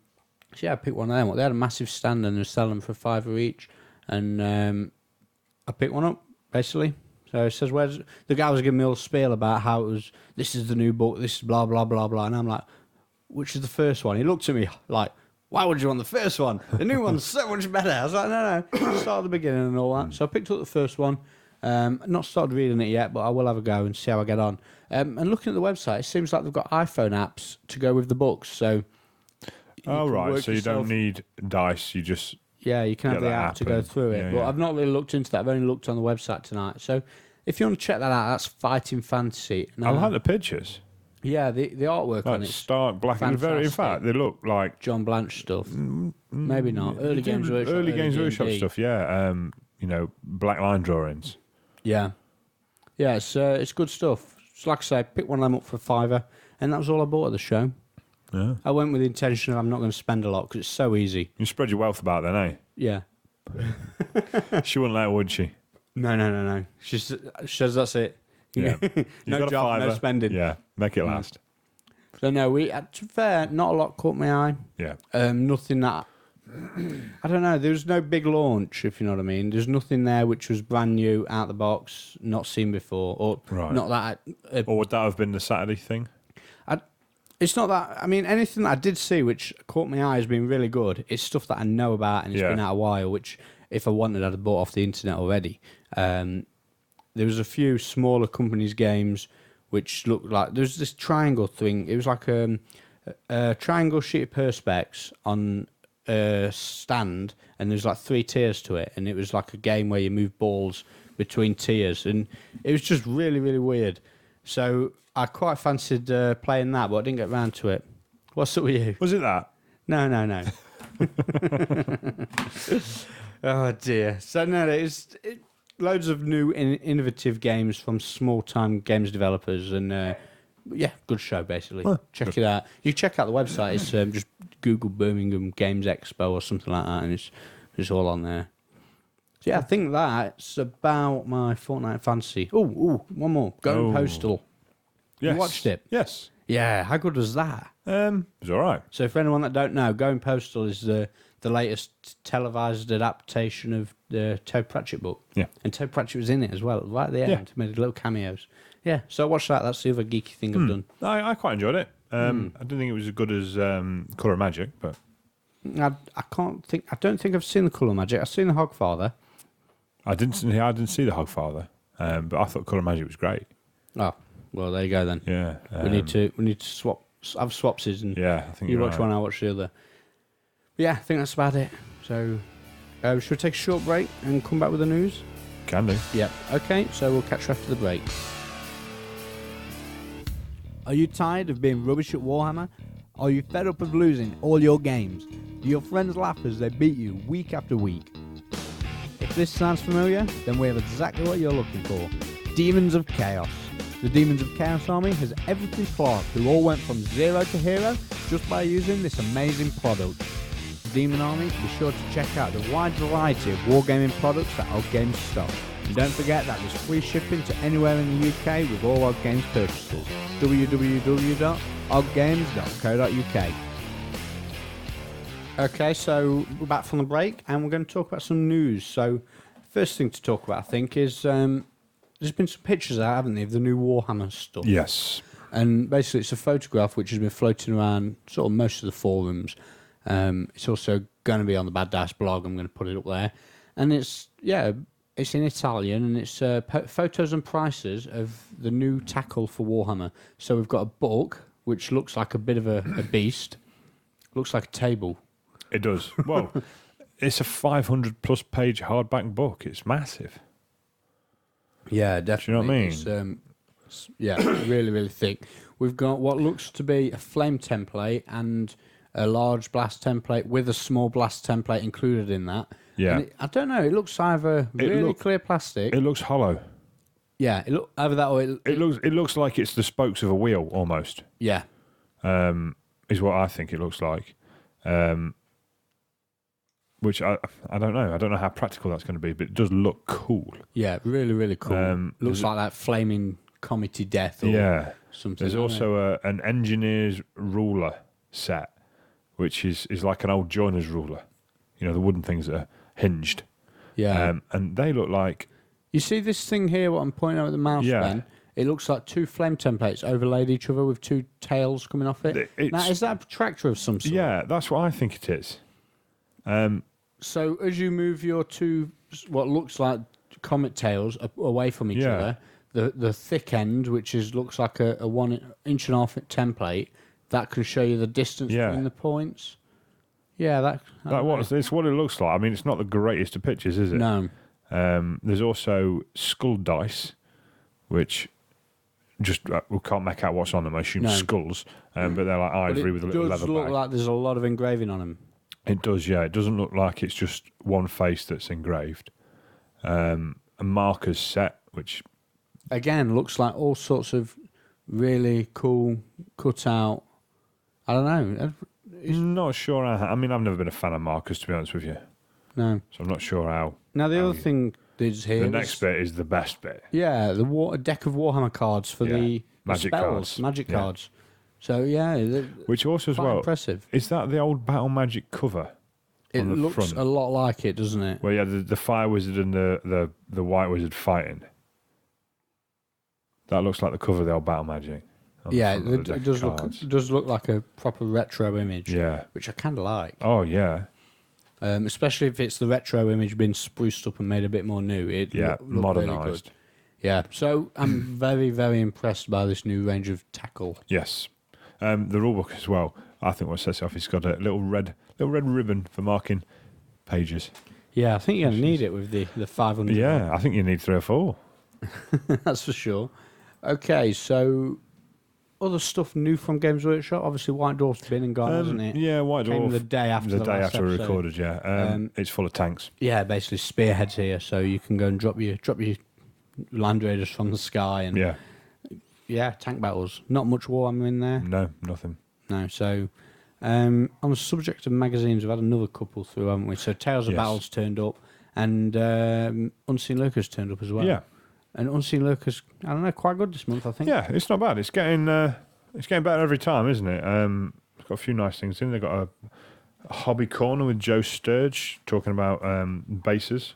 A: yeah, I picked one of them. They had a massive stand and they were selling them for £5 each, and I picked one up basically. So it says, "Where's the guy was giving me all spiel about how it was? This is the new book. This is blah blah blah blah." And I'm like, "Which is the first one?" He looked at me like, "Why would you want the first one? The new one's so much better." I was like, "No, start at the beginning and all that." So I picked up the first one. Not started reading it yet, but I will have a go and see how I get on. And looking at the website, it seems like they've got iPhone apps to go with the books. So,
B: Oh, right. So you don't need dice. You just
A: you can have
B: get
A: the
B: that
A: app
B: app
A: to go
B: and-
A: through it.
B: yeah,
A: But
B: yeah.
A: I've not really looked into that. I've only looked on the website tonight. So if you want to check that out, that's Fighting Fantasy.
B: I like the pictures.
A: Yeah, the artwork on
B: Like
A: it.
B: stark black and very. In
A: fantastic.
B: fact, they look like
A: John Blanche stuff. Maybe not. Early Games Workshop.
B: Early Games
A: D&D.
B: Workshop stuff. Yeah. Black line drawings.
A: Yeah. Yeah, it's good stuff. So like I say, pick one of them up for £5, and that was all I bought at the show.
B: Yeah.
A: I went with the intention of I'm not going to spend a lot because it's so easy.
B: You spread your wealth about then,
A: Yeah.
B: eh? She wouldn't let, would she?
A: No. She says that's it.
B: Yeah.
A: No
B: You've got a
A: job, no
B: fiver.
A: spending.
B: Yeah. Make it last.
A: So no, to be fair, not a lot caught my eye.
B: Yeah.
A: Nothing that I don't know. There was no big launch, if you know what I mean. There's nothing there which was brand new out the box, not seen before, or
B: Right.
A: not that.
B: Or would that have been the Saturday thing?
A: It's not that. I mean, anything that I did see which caught my eye has been really good. It's stuff that I know about and it's
B: Yeah.
A: been out a while. Which, if I wanted, I'd have bought off the internet already. There was a few smaller companies' games which looked like there's this triangle thing. It was like a triangle sheet of perspex on a stand, and there's like 3 tiers to it, and it was like a game where you move balls between tiers, and it was just really, really weird. So I quite fancied playing that, but I didn't get round to it. What's up with you?
B: Was it that?
A: No. Oh dear. So no, it's loads of new innovative games from small-time games developers, and yeah, good show basically. Check it out. You check out the website. It's just Google Birmingham Games Expo or something like that, and it's all on there. So yeah, I think that's about my Fortnite fantasy. Oh, one more. Going Postal.
B: Yes.
A: You watched it?
B: Yes.
A: Yeah, how good was that?
B: It was all right.
A: So for anyone that don't know, Going Postal is the latest televised adaptation of the Toad Pratchett book.
B: Yeah.
A: And Toad Pratchett was in it as well, right at the end.
B: Yeah.
A: Made little cameos. Yeah, so I watched that. That's the other geeky thing I've done.
B: I quite enjoyed it. I didn't think it was as good as Colour of Magic, but
A: I don't think I've seen the Colour Magic. I've seen the Hogfather.
B: I didn't see the Hogfather. But I thought Colour of Magic was great.
A: Oh, well, there you go then.
B: Yeah.
A: We need to have swapsies, and
B: Yeah, I think
A: you
B: you're
A: watch
B: right.
A: one, I watch the other. But yeah, I think that's about it. So, should we take a short break and come back with the news?
B: Can do.
A: Yep. Okay, so we'll catch you after the break. Are you tired of being rubbish at Warhammer? Are you fed up of losing all your games? Do your friends laugh as they beat you week after week? If this sounds familiar, then we have exactly what you're looking for. Demons of Chaos. The Demons of Chaos army has every player who all went from 0 to hero just by using this amazing product. Demon Army, be sure to check out the wide variety of wargaming products that Odd Games stock. And don't forget that there's free shipping to anywhere in the UK with all Odd Games purchases. www.oddgames.co.uk. Okay, so we're back from the break and we're going to talk about some news. So, first thing to talk about, I think, is there's been some pictures out, haven't there, of the new Warhammer stuff.
B: Yes.
A: And basically, it's a photograph which has been floating around sort of most of the forums. It's also going to be on the Bad Dice blog. I'm going to put it up there. And it's in Italian, and it's photos and prices of the new tackle for Warhammer. So we've got a book, which looks like a bit of a beast. Looks like a table.
B: It does. Well, it's a 500-plus page hardback book. It's massive.
A: Yeah, definitely.
B: Do you know what I mean?
A: It's, really, really thick. We've got what looks to be a flame template and a large blast template with a small blast template included in that.
B: Yeah.
A: And I don't know. It looks either really clear plastic.
B: It looks hollow.
A: Yeah, either that or
B: It looks like it's the spokes of a wheel almost.
A: Yeah.
B: Is what I think it looks like. which I don't know. I don't know how practical that's going to be, but it does look cool.
A: Yeah, really, really cool. Looks like that flaming comedy death or something.
B: There's also an engineer's ruler set, which is like an old joiner's ruler. You know, the wooden things that are hinged.
A: Yeah.
B: And they look like...
A: You see this thing here, what I'm pointing out with the mouse, Ben? It looks like two flame templates overlaid each other with two tails coming off it. Now, is that a tractor of some sort?
B: Yeah, that's what I think it is.
A: So as you move your two, what looks like comet tails away from each other, the thick end, which looks like a 1.5-inch template, that can show you the distance between the points. Yeah,
B: it's what it looks like. I mean, it's not the greatest of pictures, is it?
A: No.
B: There's also skull dice, which just we can't make out what's on them. I assume skulls, but they're like ivory with a little leather bag.
A: It does look like there's a lot of engraving on them.
B: It does, yeah. It doesn't look like it's just one face that's engraved. A markers set, which
A: again looks like all sorts of really cool cut out. I don't know.
B: Not sure. I mean, I've never been a fan of markers, to be honest with you.
A: No.
B: So I'm not sure how.
A: Now the other thing is here.
B: The next bit is the best bit.
A: Yeah, a deck of Warhammer cards for the
B: magic
A: spells,
B: cards.
A: Magic cards. So
B: which also as
A: quite
B: well
A: impressive.
B: Is that the old Battle Magic cover?
A: It looks
B: front?
A: a lot like it, doesn't it?
B: Well, yeah, the Fire Wizard and the White Wizard fighting. That looks like the cover of the old Battle Magic.
A: Yeah, it does look like a proper retro image.
B: Yeah,
A: which I kind of like.
B: Oh yeah.
A: Especially if it's the retro image been spruced up and made a bit more new.
B: Modernised.
A: Really good. Yeah, so I'm very, very impressed by this new range of tackle.
B: Yes. The rulebook as well. I think what sets it off is got a little red ribbon for marking pages.
A: Yeah, I think you're going to need it with the 500.
B: Yeah, I think you need 3 or 4.
A: That's for sure. Okay, so other stuff new from Games Workshop. Obviously, White Dwarf's been and gone, hasn't it?
B: Yeah, White Dwarf.
A: Came the day after
B: the day
A: last
B: after we
A: episode.
B: recorded. Yeah, it's full of tanks.
A: Yeah, basically spearheads here, so you can go and drop your Land Raiders from the sky and tank battles. Not much Warhammer in there.
B: No, nothing.
A: No, so on the subject of magazines, we've had another couple through, haven't we? So Tales of Battles turned up, and Unseen Lurkers turned up as well.
B: Yeah.
A: And Unseen Lurkers, I don't know, quite good this month, I think.
B: Yeah, it's not bad. It's getting better every time, isn't it? It's got a few nice things in. They've got a hobby corner with Joe Sturge talking about bases.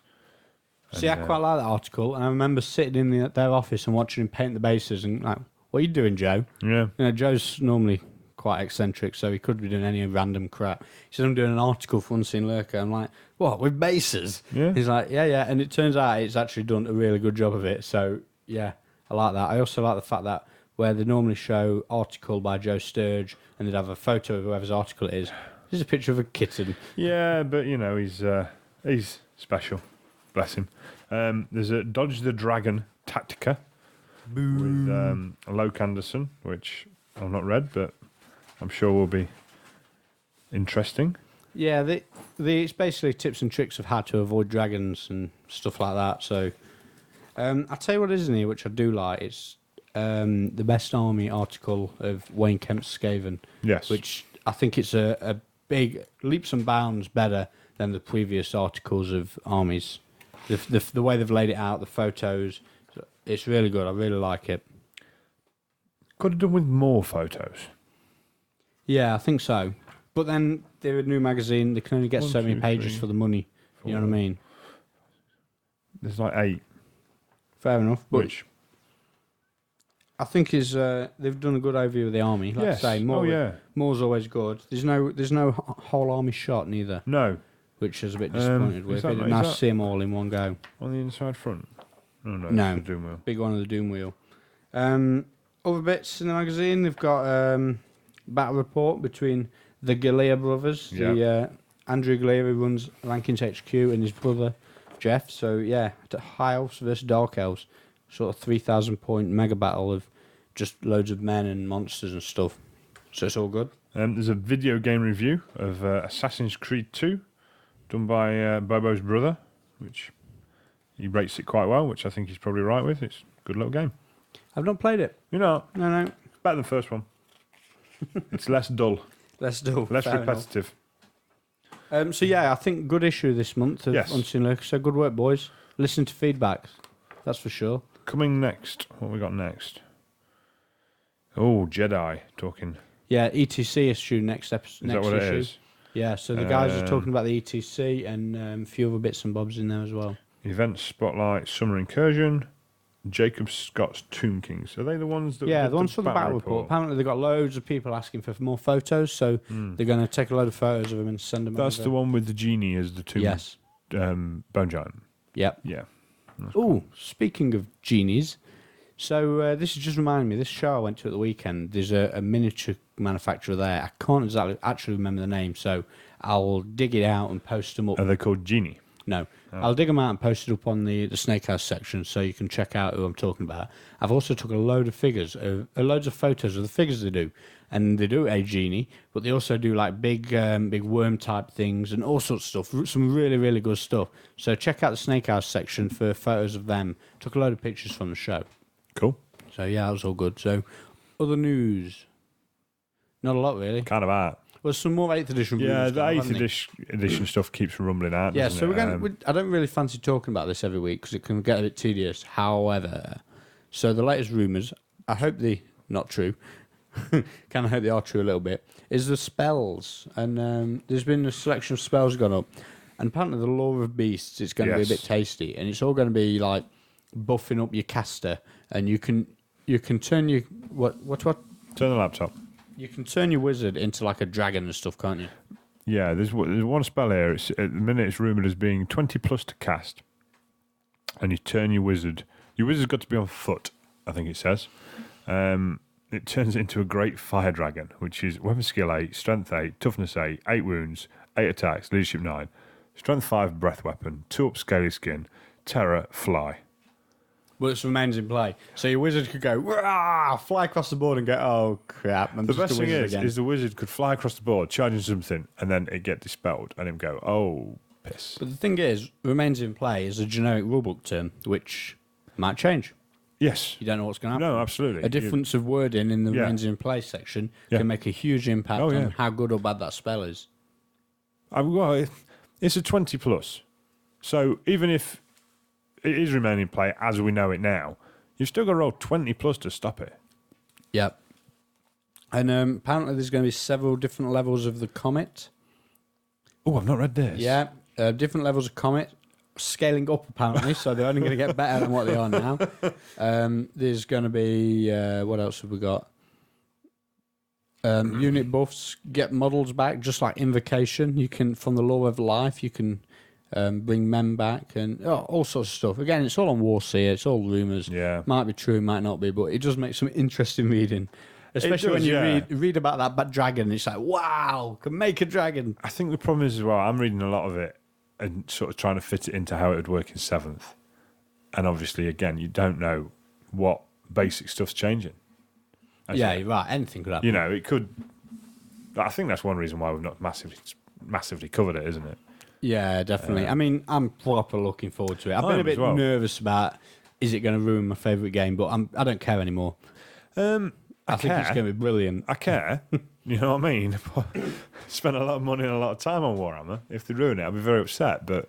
A: See, I quite like that article, and I remember sitting in their office and watching him paint the bases, and like, what are you doing, Joe?
B: Yeah.
A: You know, Joe's normally quite eccentric, so he could be doing any random crap. He said, I'm doing an article for Unseen Lurker. I'm like, what, with bases?
B: Yeah.
A: He's like, yeah. And it turns out it's actually done a really good job of it. So, yeah, I like that. I also like the fact that where they normally show article by Joe Sturge and they'd have a photo of whoever's article it is, there's a picture of a kitten.
B: Yeah, but, you know, he's special. Bless him. There's a Dodge the Dragon Tactica with Loke Anderson, which I've not read, but I'm sure will be interesting.
A: Yeah, it's basically tips and tricks of how to avoid dragons and stuff like that. So, I'll tell you what is in here, which I do like. It's the best army article of Wayne Kemp's Skaven.
B: Yes.
A: Which I think it's a big leaps and bounds better than the previous articles of armies. The way they've laid it out, the photos, it's really good. I really like it.
B: Could have done with more photos.
A: Yeah, I think so. But then they're a new magazine. They can only get so many pages for the money. You know what I mean?
B: There's like 8.
A: Fair enough. But
B: Which
A: I think they've done a good overview of the army. Like
B: yes.
A: I say, more's always good. There's no whole army shot neither.
B: No.
A: Which is a bit disappointed with. It'd be nice to see them all in one go.
B: On the inside front? Oh, no.
A: No.
B: The Doom Wheel.
A: Big one of the Doom Wheel. Other bits in the magazine, they've got battle report between the Galea brothers. The Andrew Galea, who runs Rankins HQ, and his brother Jeff. So yeah, High Elves versus Dark Elves, sort of 3,000 point mega battle of just loads of men and monsters and stuff. So it's all good.
B: There's a video game review of Assassin's Creed 2, done by Bobo's brother, which he rates it quite well, which I think he's probably right with. It's a good little game.
A: I've not played it.
B: You know,
A: No.
B: better than the first one. It's less dull.
A: Let's do.
B: Less repetitive.
A: So yeah, I think good issue this month of
B: Yes.
A: Unseen Lurker. So good work, boys. Listen to feedback. That's for sure.
B: Coming next, what we got next? Oh, Jedi talking.
A: Yeah, ETC issue next episode.
B: Is that what
A: issue.
B: it is?
A: Yeah, so the guys are talking about the ETC and a few other bits and bobs in there as well.
B: Event Spotlight, Summer Incursion, Jacob Scott's Tomb Kings. Are they the ones that?
A: Yeah,
B: did
A: the ones for the battle report. Apparently, they've got loads of people asking for more photos, so they're going to take a load of photos of them and send them.
B: That's
A: over.
B: the one with the genie as the tomb.
A: Yes.
B: Bone giant.
A: Yep.
B: Yeah.
A: Oh, speaking of genies, so this has just reminded me. This show I went to at the weekend. There's a miniature manufacturer there. I can't actually remember the name, so I'll dig it out and post them up.
B: Are they called Genie?
A: No, I'll dig them out and post it up on the Snake House section so you can check out who I'm talking about. I've also took a load of figures, loads of photos of the figures they do, and they do a genie, but they also do like big worm type things and all sorts of stuff. Some really really good stuff. So check out the Snake House section for photos of them. Took a load of pictures from the show.
B: Cool.
A: So yeah, that was all good. So other news, not a lot really.
B: Kind of art.
A: Well, some more 8th edition.
B: Yeah,
A: rumours
B: the
A: going on,
B: 8th
A: haven't they?
B: edition stuff keeps rumbling out.
A: Yeah,
B: doesn't
A: so
B: it?
A: we're going. I don't really fancy talking about this every week because it can get a bit tedious. However, so the latest rumours, I hope they not true. Kind of hope they are true a little bit. Is the spells, and there's been a selection of spells gone up, and apparently the Lore of Beasts is going to be a
B: Yes.
A: bit tasty, and it's all going to be like buffing up your caster, and you can turn your what
B: Turn the laptop.
A: you can turn your wizard into like a dragon and stuff, can't you?
B: Yeah, there's one spell here. At the minute, it's rumoured as being 20 plus to cast. And you turn your wizard. Your wizard's got to be on foot, I think it says. It turns it into a great fire dragon, which is weapon skill 8, strength 8, toughness 8, 8 wounds, 8 attacks, leadership 9, strength 5 breath weapon, 2 up scaly skin, terror, fly.
A: Well, it remains in play. So your wizard could go, "Wah!" fly across the board and go, oh, crap. I'm
B: The
A: just a
B: best thing
A: wizard
B: is,
A: again.
B: the wizard could fly across the board, charging something, and then it get dispelled, and him go, oh, piss.
A: But the thing is, remains in play is a generic rulebook term, which might change.
B: Yes.
A: You don't know what's going to happen.
B: No, absolutely.
A: A difference of wording in the
B: Yeah.
A: remains in play section
B: Yeah.
A: can make a huge impact
B: Oh, yeah.
A: on how good or bad that spell is.
B: It's a 20 plus. So even if it is remaining in play as we know it now, you've still got to roll 20 plus to stop it.
A: Yep. And apparently there's going to be several different levels of the comet.
B: Oh, I've not read this.
A: Yeah, different levels of comet, scaling up apparently, so they're only going to get better than what they are now. There's going to be what else have we got? Unit buffs get models back, just like Invocation. You can, from the Law of Life, you can bring men back and all sorts of stuff. Again, it's all on Warseer. It's all rumours.
B: Yeah.
A: Might be true, might not be, but it does make some interesting reading. Especially when
B: does,
A: you
B: yeah.
A: read about that bad dragon. It's like, wow, can make a dragon.
B: I think the problem is as well, I'm reading a lot of it and sort of trying to fit it into how it would work in 7th. And obviously, again, you don't know what basic stuff's changing.
A: Yeah, you're right. Anything could happen.
B: You know, it could. I think that's one reason why we've not massively covered it, isn't it?
A: Yeah, definitely. I mean, I'm proper looking forward to it. I've
B: I
A: been
B: am
A: a bit
B: as well.
A: nervous about is it going to ruin my favourite game, but I don't care anymore. I think it's going to be brilliant.
B: I care. You know what I mean? Spent a lot of money and a lot of time on Warhammer. If they ruin it, I'll be very upset. But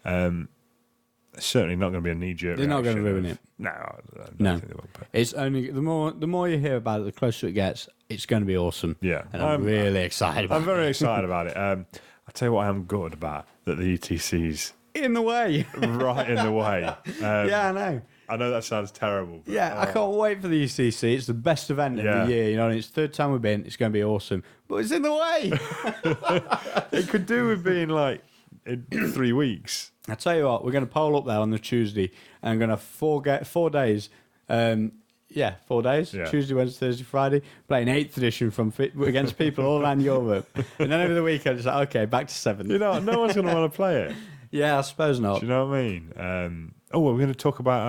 B: it's certainly not going to be a knee-jerk.
A: They're not going to
B: reaction
A: ruin
B: of-
A: it.
B: No, I don't
A: No.
B: think they will. But
A: It's only the more you hear about it, the closer it gets. It's going to be awesome.
B: yeah,
A: And I'm really excited about
B: I'm
A: it.
B: very excited about it. I'll tell you what I am good about, that the ETC's
A: In the way.
B: right in the way.
A: Yeah, I know.
B: I know that sounds terrible. But,
A: Yeah, I can't wait for the UCC. It's the best event of
B: Yeah.
A: the year. You know, and it's third time we've been. It's going to be awesome. But it's in the way.
B: It could do with being like in 3 weeks.
A: I tell you what, we're going to poll up there on the Tuesday, and I'm going to 4 days. 4 days.
B: Yeah.
A: Tuesday, Wednesday, Thursday, Friday. Playing 8th edition against people all around Europe, and then over the weekend it's like, okay, back to 7th.
B: You know, no one's going to want to play it.
A: Yeah, I suppose not.
B: Do you know what I mean? We're going to talk about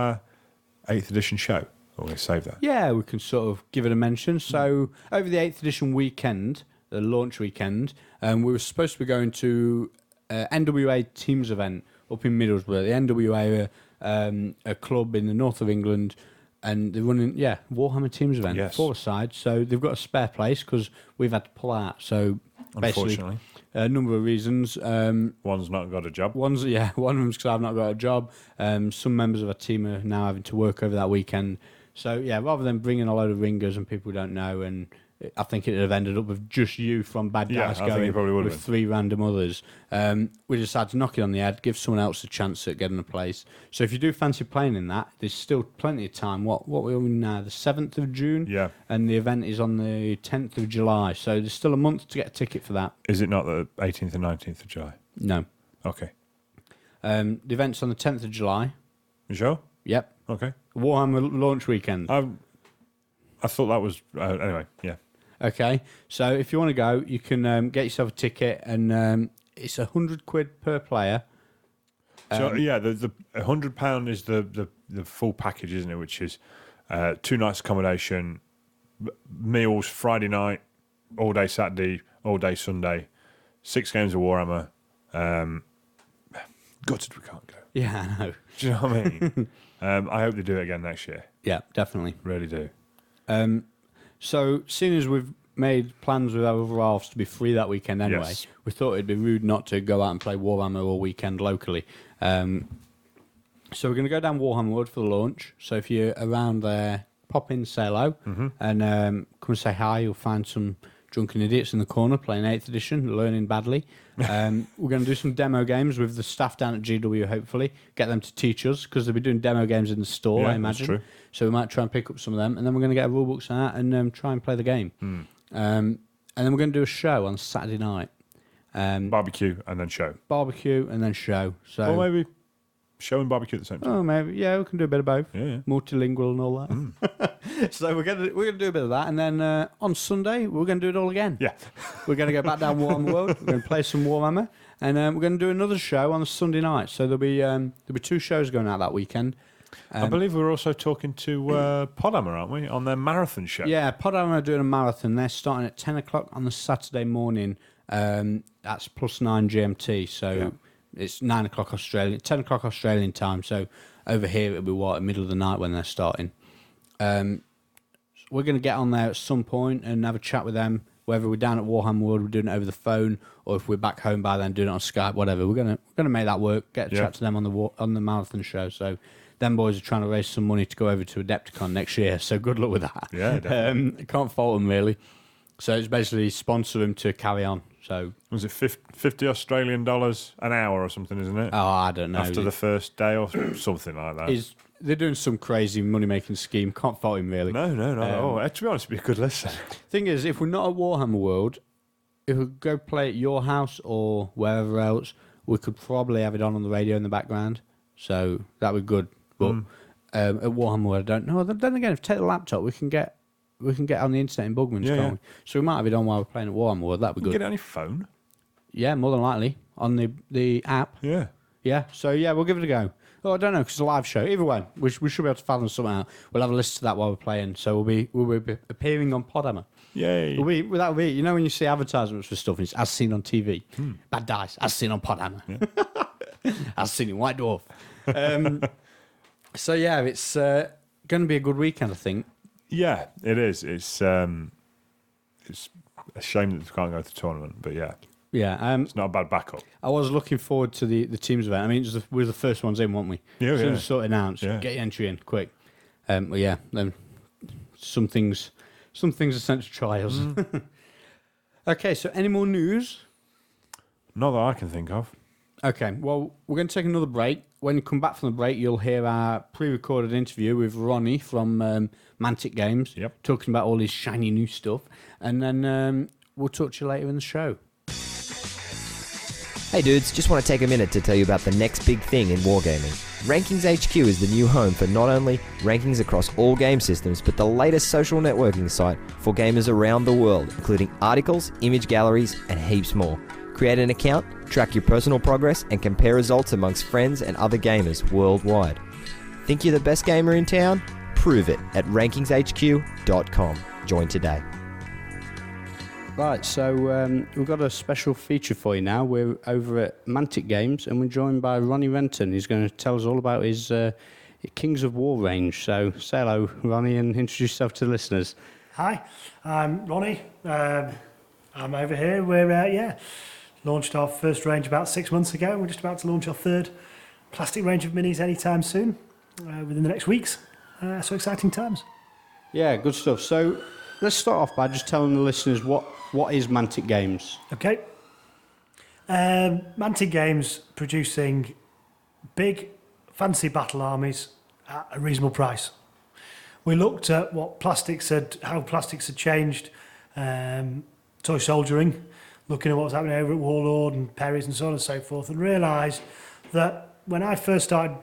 B: our 8th edition show. We're going to save that.
A: Yeah, we can sort of give it a mention. So over the 8th edition weekend, the launch weekend, we were supposed to be going to NWA Teams event up in Middlesbrough. The NWA are a club in the north of England, and they're running, Warhammer Teams event,
B: Yes.
A: 4 sides. So they've got a spare place because we've had to pull out. So basically,
B: Unfortunately.
A: A number of reasons.
B: One's not got a job.
A: One of them's because I've not got a job. Some members of our team are now having to work over that weekend. So, yeah, rather than bringing a load of ringers and people who don't know, and I think it would have ended up with just you from Bad Dice going with 3 random others. We decided to knock it on the head, give someone else a chance at getting a place. So if you do fancy playing in that, there's still plenty of time. What are we on now? The 7th of June?
B: Yeah.
A: And the event is on the 10th of July. So there's still a month to get a ticket for that.
B: Is it not the 18th and 19th of July?
A: No.
B: Okay.
A: The event's on the 10th of July.
B: You sure?
A: Yep.
B: Okay.
A: Warhammer launch weekend.
B: I thought that was... anyway, yeah.
A: Okay, so if you want to go, you can get yourself a ticket, and it's £100 per player.
B: So the £100 is the full package, isn't it? Which is 2 nights accommodation, meals Friday night, all day Saturday, all day Sunday, 6 games of Warhammer. Gutted we can't go.
A: Yeah, I know.
B: Do you know what I mean? I hope they do it again next year.
A: Yeah, definitely.
B: Really do.
A: So, seeing as we've made plans with our other halves to be free that weekend anyway,
B: Yes.
A: we thought it'd be rude not to go out and play Warhammer all weekend locally. So we're going to go down Warhammer World for the launch. So if you're around there, pop in, say hello, and come and say hi. You'll find some drunken idiots in the corner playing 8th edition, learning badly. We're going to do some demo games with the staff down at GW, hopefully. Get them to teach us, because they'll be doing demo games in the store, I imagine.
B: That's true.
A: So we might try and pick up some of them. And then we're going to get a rulebooks out and try and play the game. And then we're going to do a show on Saturday night.
B: Barbecue and then show.
A: Barbecue and then show. So,
B: Or maybe show and barbecue at the same time.
A: oh, maybe, yeah, we can do a bit of both.
B: Yeah.
A: Multilingual and all that. So we're gonna do a bit of that, and then on Sunday we're gonna do it all again.
B: Yeah.
A: We're gonna go back down Warhammer World. We're gonna play some Warhammer, and we're gonna do another show on the Sunday night. So there'll be 2 shows going out that weekend.
B: I believe we're also talking to Podhammer, aren't we, on their marathon show?
A: Yeah, Podhammer are doing a marathon. They're starting at 10 o'clock on the Saturday morning. That's +9 GMT, so it's 9 o'clock Australian, 10 o'clock Australian time. So over here it'll be middle of the night when they're starting. We're going to get on there at some point and have a chat with them. Whether we're down at Warhammer World, we're doing it over the phone, or if we're back home by then doing it on Skype, whatever. We're gonna make that work. Get a chat to them on the marathon show. So them boys are trying to raise some money to go over to Adepticon next year. So good luck with that.
B: Yeah, definitely.
A: Can't fault them really. So it's basically sponsor them to carry on. So
B: was it 50 Australian dollars an hour or something, isn't it?
A: Oh, I don't know.
B: After the first day or something like that.
A: They're doing some crazy money-making scheme. Can't fault him, really.
B: No. To be honest, it'd be a good listen.
A: Thing is, if we're not at Warhammer World, if we go play at your house or wherever else, we could probably have it on the radio in the background. So that would be good. But at Warhammer World, I don't know. Then again, if we take the laptop, we can get on the internet in Bugman's, can't we? So we might have it on while we're playing at Warhammer World. That'd be good.
B: Get it on your phone?
A: Yeah, more than likely. On the app.
B: Yeah.
A: Yeah, so yeah, we'll give it a go. Oh, I don't know, because it's a live show. Either way, we should be able to fathom something out. We'll have a list to that while we're playing. So we'll be appearing on Podhammer.
B: Yay.
A: That'll be, you know, when you see advertisements for stuff, and it's as seen on TV. Bad Dice, as seen on Podhammer. Yeah. As seen in White Dwarf. So yeah, it's going to be a good weekend, I think.
B: Yeah, it is. It's a shame that they can't go to the tournament, but yeah.
A: Yeah,
B: it's not a bad backup.
A: I was looking forward to the teams event. I mean, we were the first ones in, weren't we?
B: Yeah,
A: as soon as sort of announced, get your entry in quick. Well, yeah, then some things are sent to trials. Okay, so any more news?
B: Not that I can think of.
A: Okay, well, we're going to take another break. When you come back from the break, you'll hear our pre-recorded interview with Ronnie from Mantic Games, talking about all his shiny new stuff, and then we'll talk to you later in the show.
C: Hey dudes, just want to take a minute to tell you about the next big thing in wargaming. Rankings HQ is the new home for not only rankings across all game systems, but the latest social networking site for gamers around the world, including articles, image galleries, and heaps more. Create an account, track your personal progress, and compare results amongst friends and other gamers worldwide. Think you're the best gamer in town? Prove it at rankingshq.com. Join today.
A: Right, so we've got a special feature for you now. We're over at Mantic Games, and we're joined by Ronnie Renton. He's going to tell us all about his Kings of War range. So say hello, Ronnie, and introduce yourself to the listeners.
D: Hi, I'm Ronnie. I'm over here. We're, launched our first range about 6 months ago. We're just about to launch our third plastic range of minis anytime soon, within the next weeks. So exciting times.
A: Yeah, good stuff. So let's start off by just telling the listeners what is Mantic Games.
D: Okay. Mantic Games producing big, fancy battle armies at a reasonable price. We looked at how plastics had changed toy soldiering, looking at what was happening over at Warlord and Perry's and so on and so forth, and realised that when I first started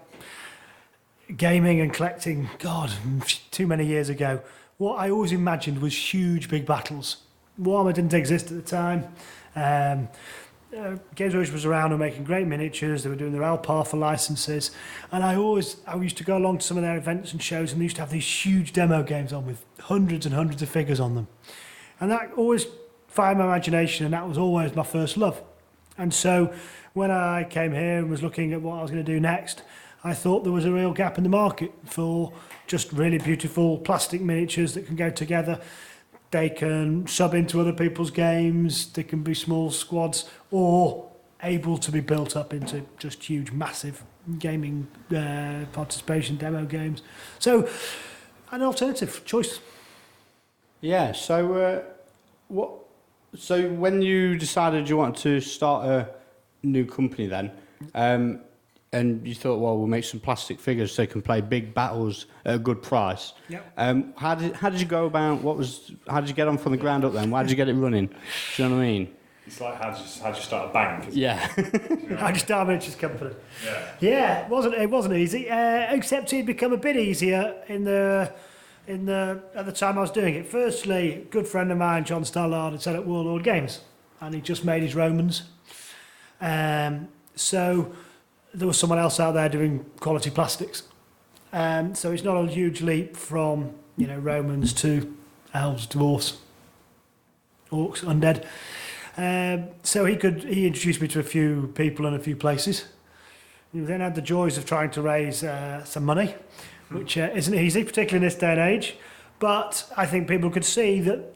D: gaming and collecting, too many years ago, what I always imagined was huge, big battles. Warhammer didn't exist at the time. Games Workshop was around and making great miniatures. They were doing their Alpar for licenses, and I used to go along to some of their events and shows, and they used to have these huge demo games on with hundreds and hundreds of figures on them, and that always fired my imagination, and that was always my first love. And so when I came here and was looking at what I was going to do next, I thought there was a real gap in the market for just really beautiful plastic miniatures that can go together. They can sub into other people's games, they can be small squads, or able to be built up into just huge, massive gaming participation demo games. So, an alternative choice.
A: Yeah, so So when you decided you wanted to start a new company then, and you thought, well, we'll make some plastic figures so they can play big battles at a good price.
D: Yep.
A: How did you go about? How did you get on from the ground up then? Why did you get it running? Do you know what I mean?
B: It's like how did you start a bank?
A: Yeah.
D: I just started a miniatures company. Yeah, it wasn't easy. Except it'd become a bit easier at the time I was doing it. Firstly, a good friend of mine, John Stallard, had set up Warlord Games, and he just made his Romans. So there was someone else out there doing quality plastics. So it's not a huge leap from Romans to elves, dwarfs, orcs, undead. So he introduced me to a few people and a few places. We then had the joys of trying to raise some money, which isn't easy, particularly in this day and age. But I think people could see that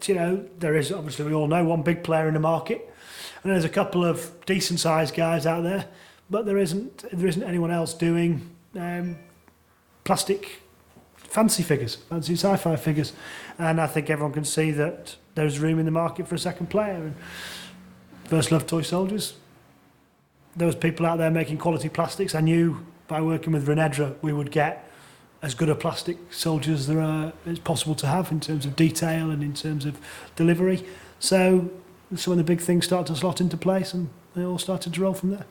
D: there is, obviously we all know, one big player in the market, and there's a couple of decent sized guys out there, but there isn't anyone else doing plastic fancy figures, fancy sci-fi figures, and I think everyone can see that there's room in the market for a second player. And First Love Toy Soldiers, there was people out there making quality plastics. I knew by working with Renedra we would get as good a plastic soldiers there is possible to have in terms of detail and in terms of delivery. So some of the big things started to slot into place, and they all started to roll from there.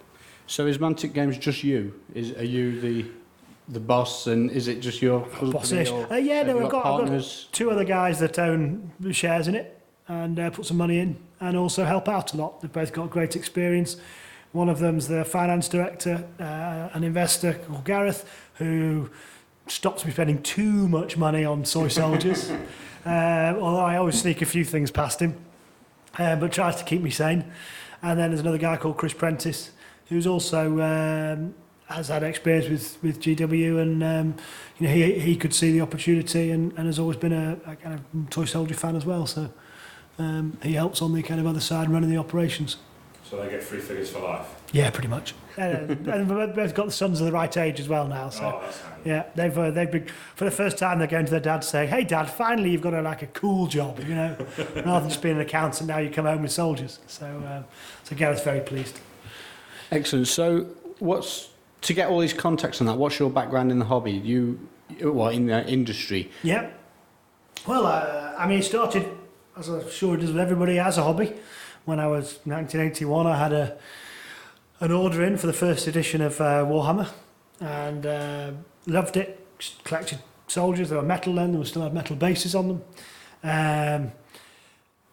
A: So is Mantic Games just you? Are you the boss, and is it just your
D: Bossish.
A: company?
D: Yeah, no, I've got
A: partners?
D: 2 other guys that own shares in it and put some money in and also help out a lot. They've both got great experience. One of them's the finance director, an investor called Gareth, who stops me spending too much money on soy soldiers. Although I always sneak a few things past him, but tries to keep me sane. And then there's another guy called Chris Prentice, who's also has had experience with GW, and he could see the opportunity and has always been a kind of toy soldier fan as well. So he helps on the kind of other side running the operations.
B: So they get free figures for life?
D: Yeah, pretty much. And we've both got the sons of the right age as well now. So
B: that's handy.
D: yeah, they've been, for the first time, they're going to their dad saying, "Hey, Dad, finally you've got a cool job, rather than just being an accountant. Now you come home with soldiers." So Gareth's very pleased.
A: Excellent. So to get all these contacts on that? What's your background in the hobby? In the industry?
D: Yeah. Well, it started, as I'm sure it does with everybody, as a hobby. When I was 1981, I had an order in for the first edition of Warhammer, and loved it. Collected soldiers. They were metal then. They still had metal bases on them.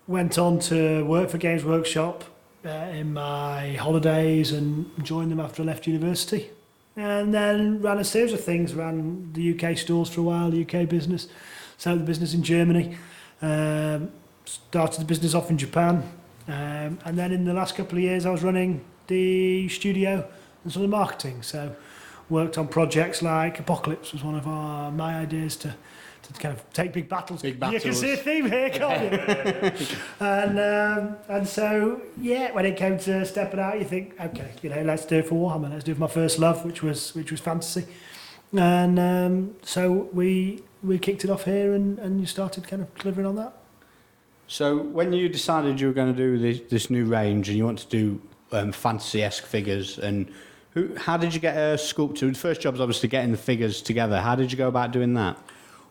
D: Went on to work for Games Workshop in my holidays and joined them after I left university. And then ran a series of things. Ran the UK stores for a while, the UK business. Set up the business in Germany. Started the business off in Japan. And then in the last couple of years I was running the studio and some of the marketing. So worked on projects like Apocalypse was one of my ideas to to kind of take big battles.
A: Big
D: You
A: battles.
D: can see a theme here, can't you? And so, yeah, when it came to stepping out, you think, okay, let's do it for Warhammer. Let's do it for my first love, which was fantasy. And so we kicked it off here, and you started kind of delivering on that.
A: So when you decided you were going to do this new range and you want to do fantasy-esque figures, and how did you get a sculptor? The first job is obviously getting the figures together. How did you go about doing that?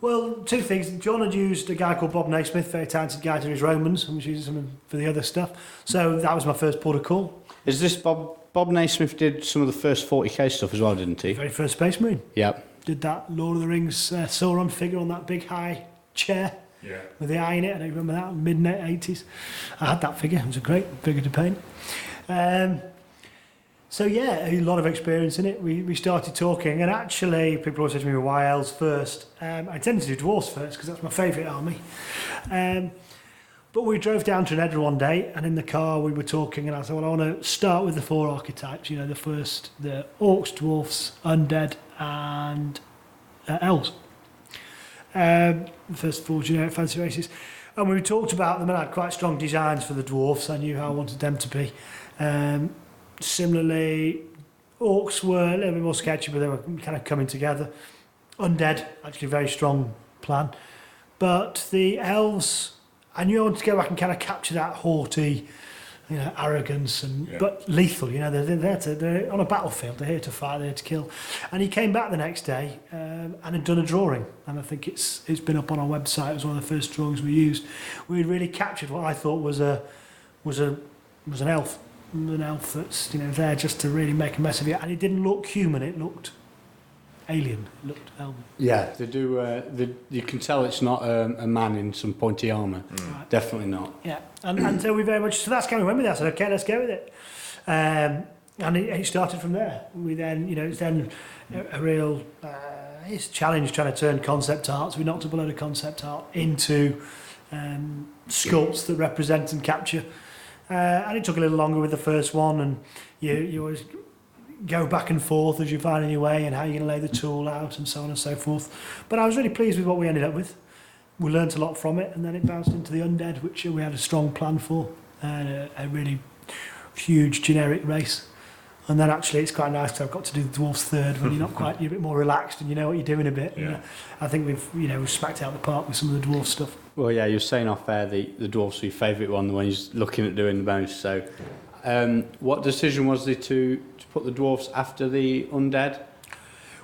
D: Well, two things. John had used a guy called Bob Naismith, very talented guy, to his Romans, and was using him for the other stuff. So that was my first port of call.
A: Is this Bob Naismith did some of the first 40k stuff as well, didn't he?
D: Very first Space Marine.
A: Yep.
D: Did that Lord of the Rings Sauron figure on that big high chair with the eye in it. I don't remember that, mid-80s. I had that figure. It was a great figure to paint. So yeah, a lot of experience in it. We started talking, and actually people always say to me, why elves first? I intended to do dwarves first because that's my favourite army. But we drove down to Nedra one day, and in the car we were talking, and I said, well, I want to start with the 4 archetypes, the orcs, dwarfs, undead, and elves. The first 4 generic fantasy races. And we talked about them, and I had quite strong designs for the dwarfs. I knew how I wanted them to be. Similarly, orcs were a little bit more sketchy, but they were kind of coming together. Undead, actually a very strong plan. But the elves, I knew I wanted to go back and kind of capture that haughty, arrogance, but lethal. They're on a battlefield. They're here to fight. They're here to kill. And he came back the next day and had done a drawing, and I think it's been up on our website. It was one of the first drawings we used. We had really captured what I thought was an elf. An elf that's there just to really make a mess of it, and it didn't look human. It looked alien. It looked elven.
A: Yeah, they do. You can tell it's not a man in some pointy armour.
D: Right.
A: Definitely not.
D: Yeah, and so we very much. So that's kind of went with that. I said, okay, let's go with it. And it started from there. We then, it's then a real it's a challenge trying to turn concept art. So we knocked up a load of concept art into sculpts that represent and capture. And it took a little longer with the first one, and you always go back and forth as you find your way and how you're going to lay the tool out and so on and so forth. But I was really pleased with what we ended up with. We learnt a lot from it, and then it bounced into the undead, which we had a strong plan for, and a really huge generic race. And then actually it's quite nice to have got to do the dwarfs third when you're a bit more relaxed and you know what you're doing a bit.
B: Yeah.
D: I think we've smacked out the park with some of the dwarf stuff.
A: Well, yeah, you were saying off air the dwarfs were your favourite one, the one you're looking at doing the most. So, what decision was there to put the dwarfs after the undead?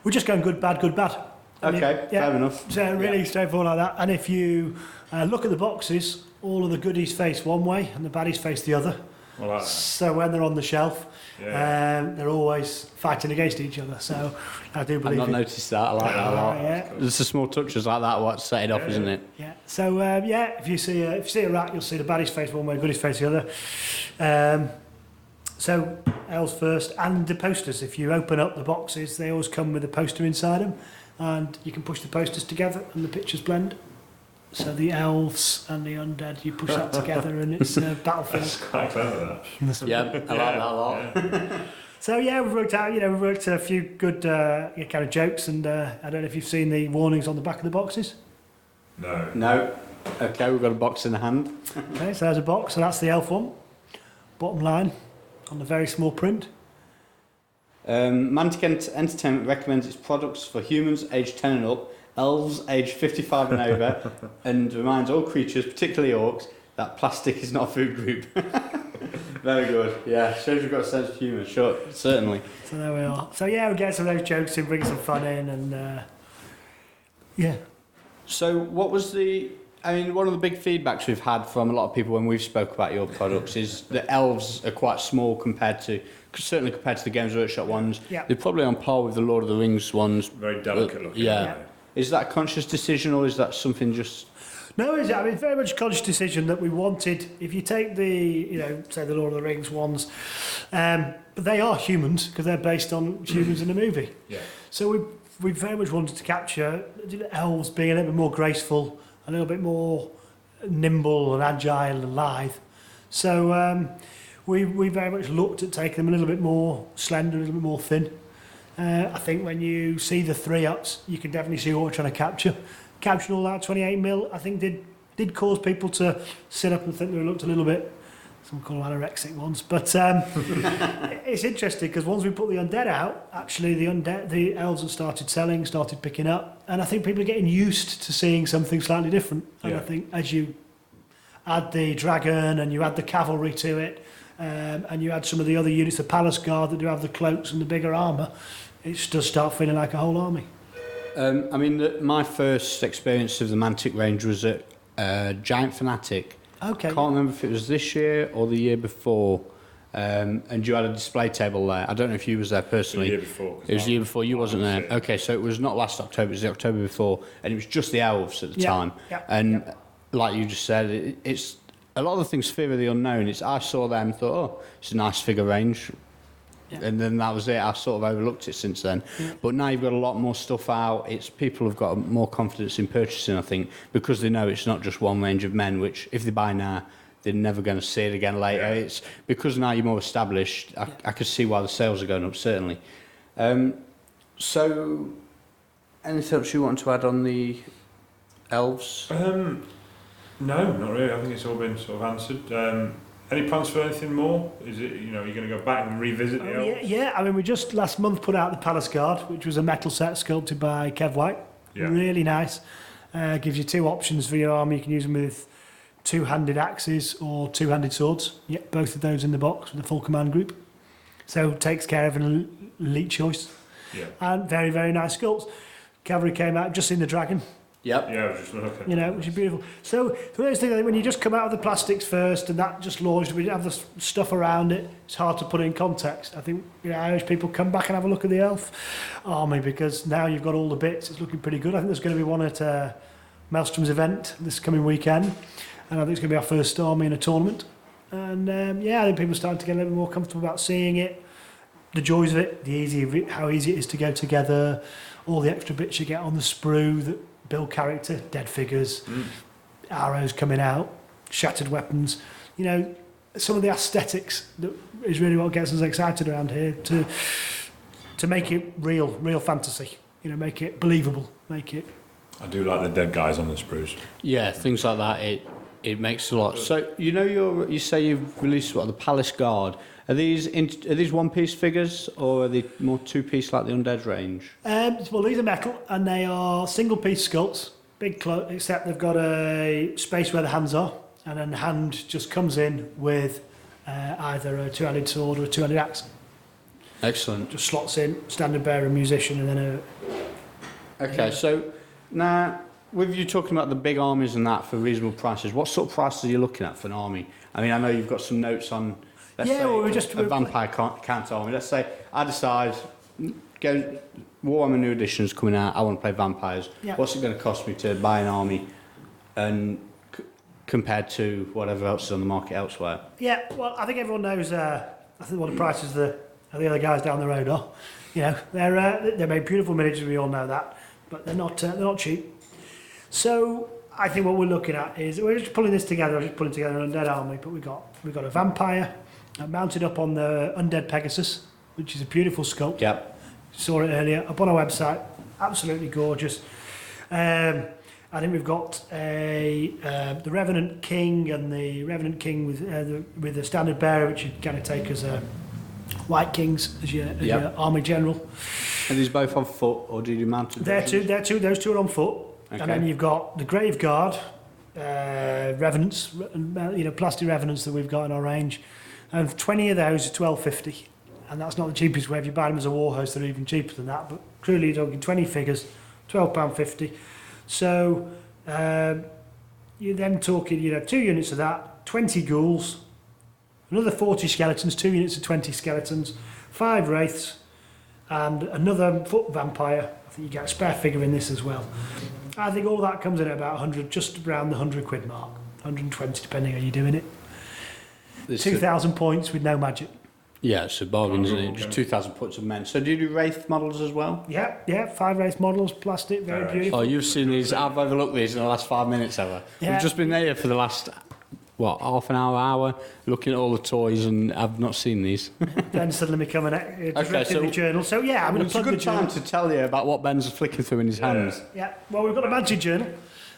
D: We're just going good, bad, good, bad.
A: Okay, fair enough.
D: So really straightforward like that. And if you look at the boxes, all of the goodies face one way and the baddies face the other.
B: I like that.
D: So when they're on the shelf, they're always fighting against each other. So I do believe
A: I've not noticed that. I like that a lot.
D: Yeah.
A: There's the small touches like that what set it off, isn't it?
D: Yeah. So if you see a rat, you'll see the baddies face one way, goodies face the other. So elves first, and the posters. If you open up the boxes, they always come with a poster inside them, and you can push the posters together, and the pictures blend. So the elves and the undead, you push that together, and it's a battlefield.
B: That's quite clever, that.
A: Yeah, I like that a lot.
D: So yeah, we've worked a few good kind of jokes, and I don't know if you've seen the warnings on the back of the boxes.
B: No.
A: No. Okay, we've got a box in the hand.
D: Okay, so there's a box, so that's the elf one. Bottom line, on the very small print.
A: Mantic Entertainment recommends its products for humans aged 10 and up, elves aged 55 and over, and reminds all creatures, particularly orcs, that plastic is not a food group. Very good. Yeah, shows you've got a sense of humour. Sure, certainly.
D: So there we are. So yeah, we get some of those jokes in, bring some fun in, and yeah.
A: So what was one of the big feedbacks we've had from a lot of people when we've spoke about your products is that elves are quite small certainly compared to the Games Workshop ones.
D: Yeah.
A: They're probably on par with the Lord of the Rings ones.
B: Very delicate looking.
A: Yeah. Is that a conscious decision, or is that something just...
D: No, it's very much a conscious decision that we wanted. If you take say the Lord of the Rings ones, they are humans because they're based on humans in the movie.
B: Yeah.
D: So we very much wanted to capture elves being a little bit more graceful, a little bit more nimble and agile and lithe. So we very much looked at taking them a little bit more slender, a little bit more thin. I think when you see the 3-ups, you can definitely see what we're trying to capture. capturing all that 28mm, I think did cause people to sit up and think they looked a little bit, some call them anorexic ones. But it's interesting because once we put the undead out, actually the elves have started selling, started picking up, and I think people are getting used to seeing something slightly different. And I think as you add the dragon and you add the cavalry to it, and you add some of the other units, the palace guard that do have the cloaks and the bigger armour, it does start feeling like a whole army.
A: I mean, my first experience of the Mantic range was at Giant Fanatic.
D: Okay.
A: I can't remember if it was this year or the year before. And you had a display table there. I don't know if you was there personally.
B: The year before.
A: It was the year before. You wasn't there. Okay, so it was not last October. It was the October before, and it was just the elves at the time.
D: Yeah,
A: and like you just said, it's a lot of the things fear of the unknown. I saw them and thought, oh, it's a nice figure range. Yeah. And then that was it. I've sort of overlooked it since then. Yeah. But now you've got a lot more stuff out. People have got more confidence in purchasing, I think, because they know it's not just one range of men, which if they buy now, they're never going to see it again later. Yeah. It's because now you're more established. I could see why the sales are going up, certainly. So, anything else you want to add on the elves?
B: No, not really. I think it's all been sort of answered. Any plans for anything more? Is it, you're going to go back and revisit the elves?
D: Yeah. I mean, we just last month put out the Palace Guard, which was a metal set sculpted by Kev White. Yeah. Really nice. Gives you two options for your army. You can use them with two-handed axes or two-handed swords. Yeah, both of those in the box with the full command group. So takes care of an elite choice. Yeah. And very, very nice sculpts. Cavalry came out, just seen the dragon.
A: Yep.
B: Yeah, I was just looking.
D: Which is beautiful. So those things, I think when you just come out of the plastics first and that just launched, we didn't have the stuff around it, it's hard to put it in context. I think Irish people come back and have a look at the elf army because now you've got all the bits, it's looking pretty good. I think there's going to be one at Maelstrom's event this coming weekend, and I think it's going to be our first army in a tournament. And I think people are starting to get a little more comfortable about seeing it, the joys of it, how easy it is to go together, all the extra bits you get on the sprue that build character, dead figures, arrows coming out, shattered weapons. Some of the aesthetics that is really what gets us excited around here to make it real fantasy. Make it believable, make it.
B: I do like the dead guys on the sprues.
A: Yeah, things like that. It makes a lot. So you say you've released the Palace Guard. Are these one-piece figures or are they more two-piece like the Undead range?
D: Well, these are metal and they are single-piece sculpts, big except they've got a space where the hands are, and then the hand just comes in with either a two-handed sword or a two-handed axe.
A: Excellent.
D: Just slots in, standard bearer, musician, and then a.
A: Okay, so now with you talking about the big armies and that for reasonable prices, what sort of prices are you looking at for an army? I mean, I know you've got some notes on. Let's say
D: we're just
A: a vampire count army. Let's say I decide, Warhammer New Edition's coming out. I want to play vampires. Yeah. What's it going to cost me to buy an army, and compared to whatever else is on the market elsewhere?
D: Yeah, well, I think everyone knows. I think what the prices of the other guys down the road are. They're made beautiful miniatures. We all know that, but they're not cheap. So I think what we're looking at is we're just pulling this together. We're just pulling together an undead army, but we've got a vampire. Mounted up on the Undead Pegasus, which is a beautiful sculpt.
A: Yep.
D: Saw it earlier up on our website. Absolutely gorgeous. I think we've got the Revenant King and the Revenant King with the standard bearer, which you kind of take as a White Kings as your army general.
A: Are these both on foot, or do you mount them?
D: They're two. Those two are on foot. Okay. And then you've got the Grave Guard, Revenants, plastic Revenants that we've got in our range. And 20 of those are $12.50, and that's not the cheapest way. If you buy them as a war host, they're even cheaper than that. But clearly, you're talking 20 figures, £12.50. So you're then talking, 2 units of that, 20 ghouls, another 40 skeletons, 2 units of 20 skeletons, 5 wraiths, and another foot vampire. I think you get a spare figure in this as well. I think all that comes in at about 100, just around the £100 mark, 120 depending how you're doing it. 2,000 points with no magic.
A: Yeah, it's a bargain, isn't it? Just 2,000 points of men. So do you do Wraith models as well?
D: Yeah, 5 Wraith models, plastic, very beautiful.
A: Oh, you've seen these. I've overlooked these in the last 5 minutes, have I? Yeah. We've just been there for the last half an hour, looking at all the toys, and I've not seen these.
D: Then suddenly become a
A: Okay, so
D: the journal. So yeah, I'm going
A: it's
D: to
A: a
D: plug the
A: good time
D: journal.
A: to tell you about what Ben's flicking through in his hands.
D: Yeah, well, we've got a Magic journal.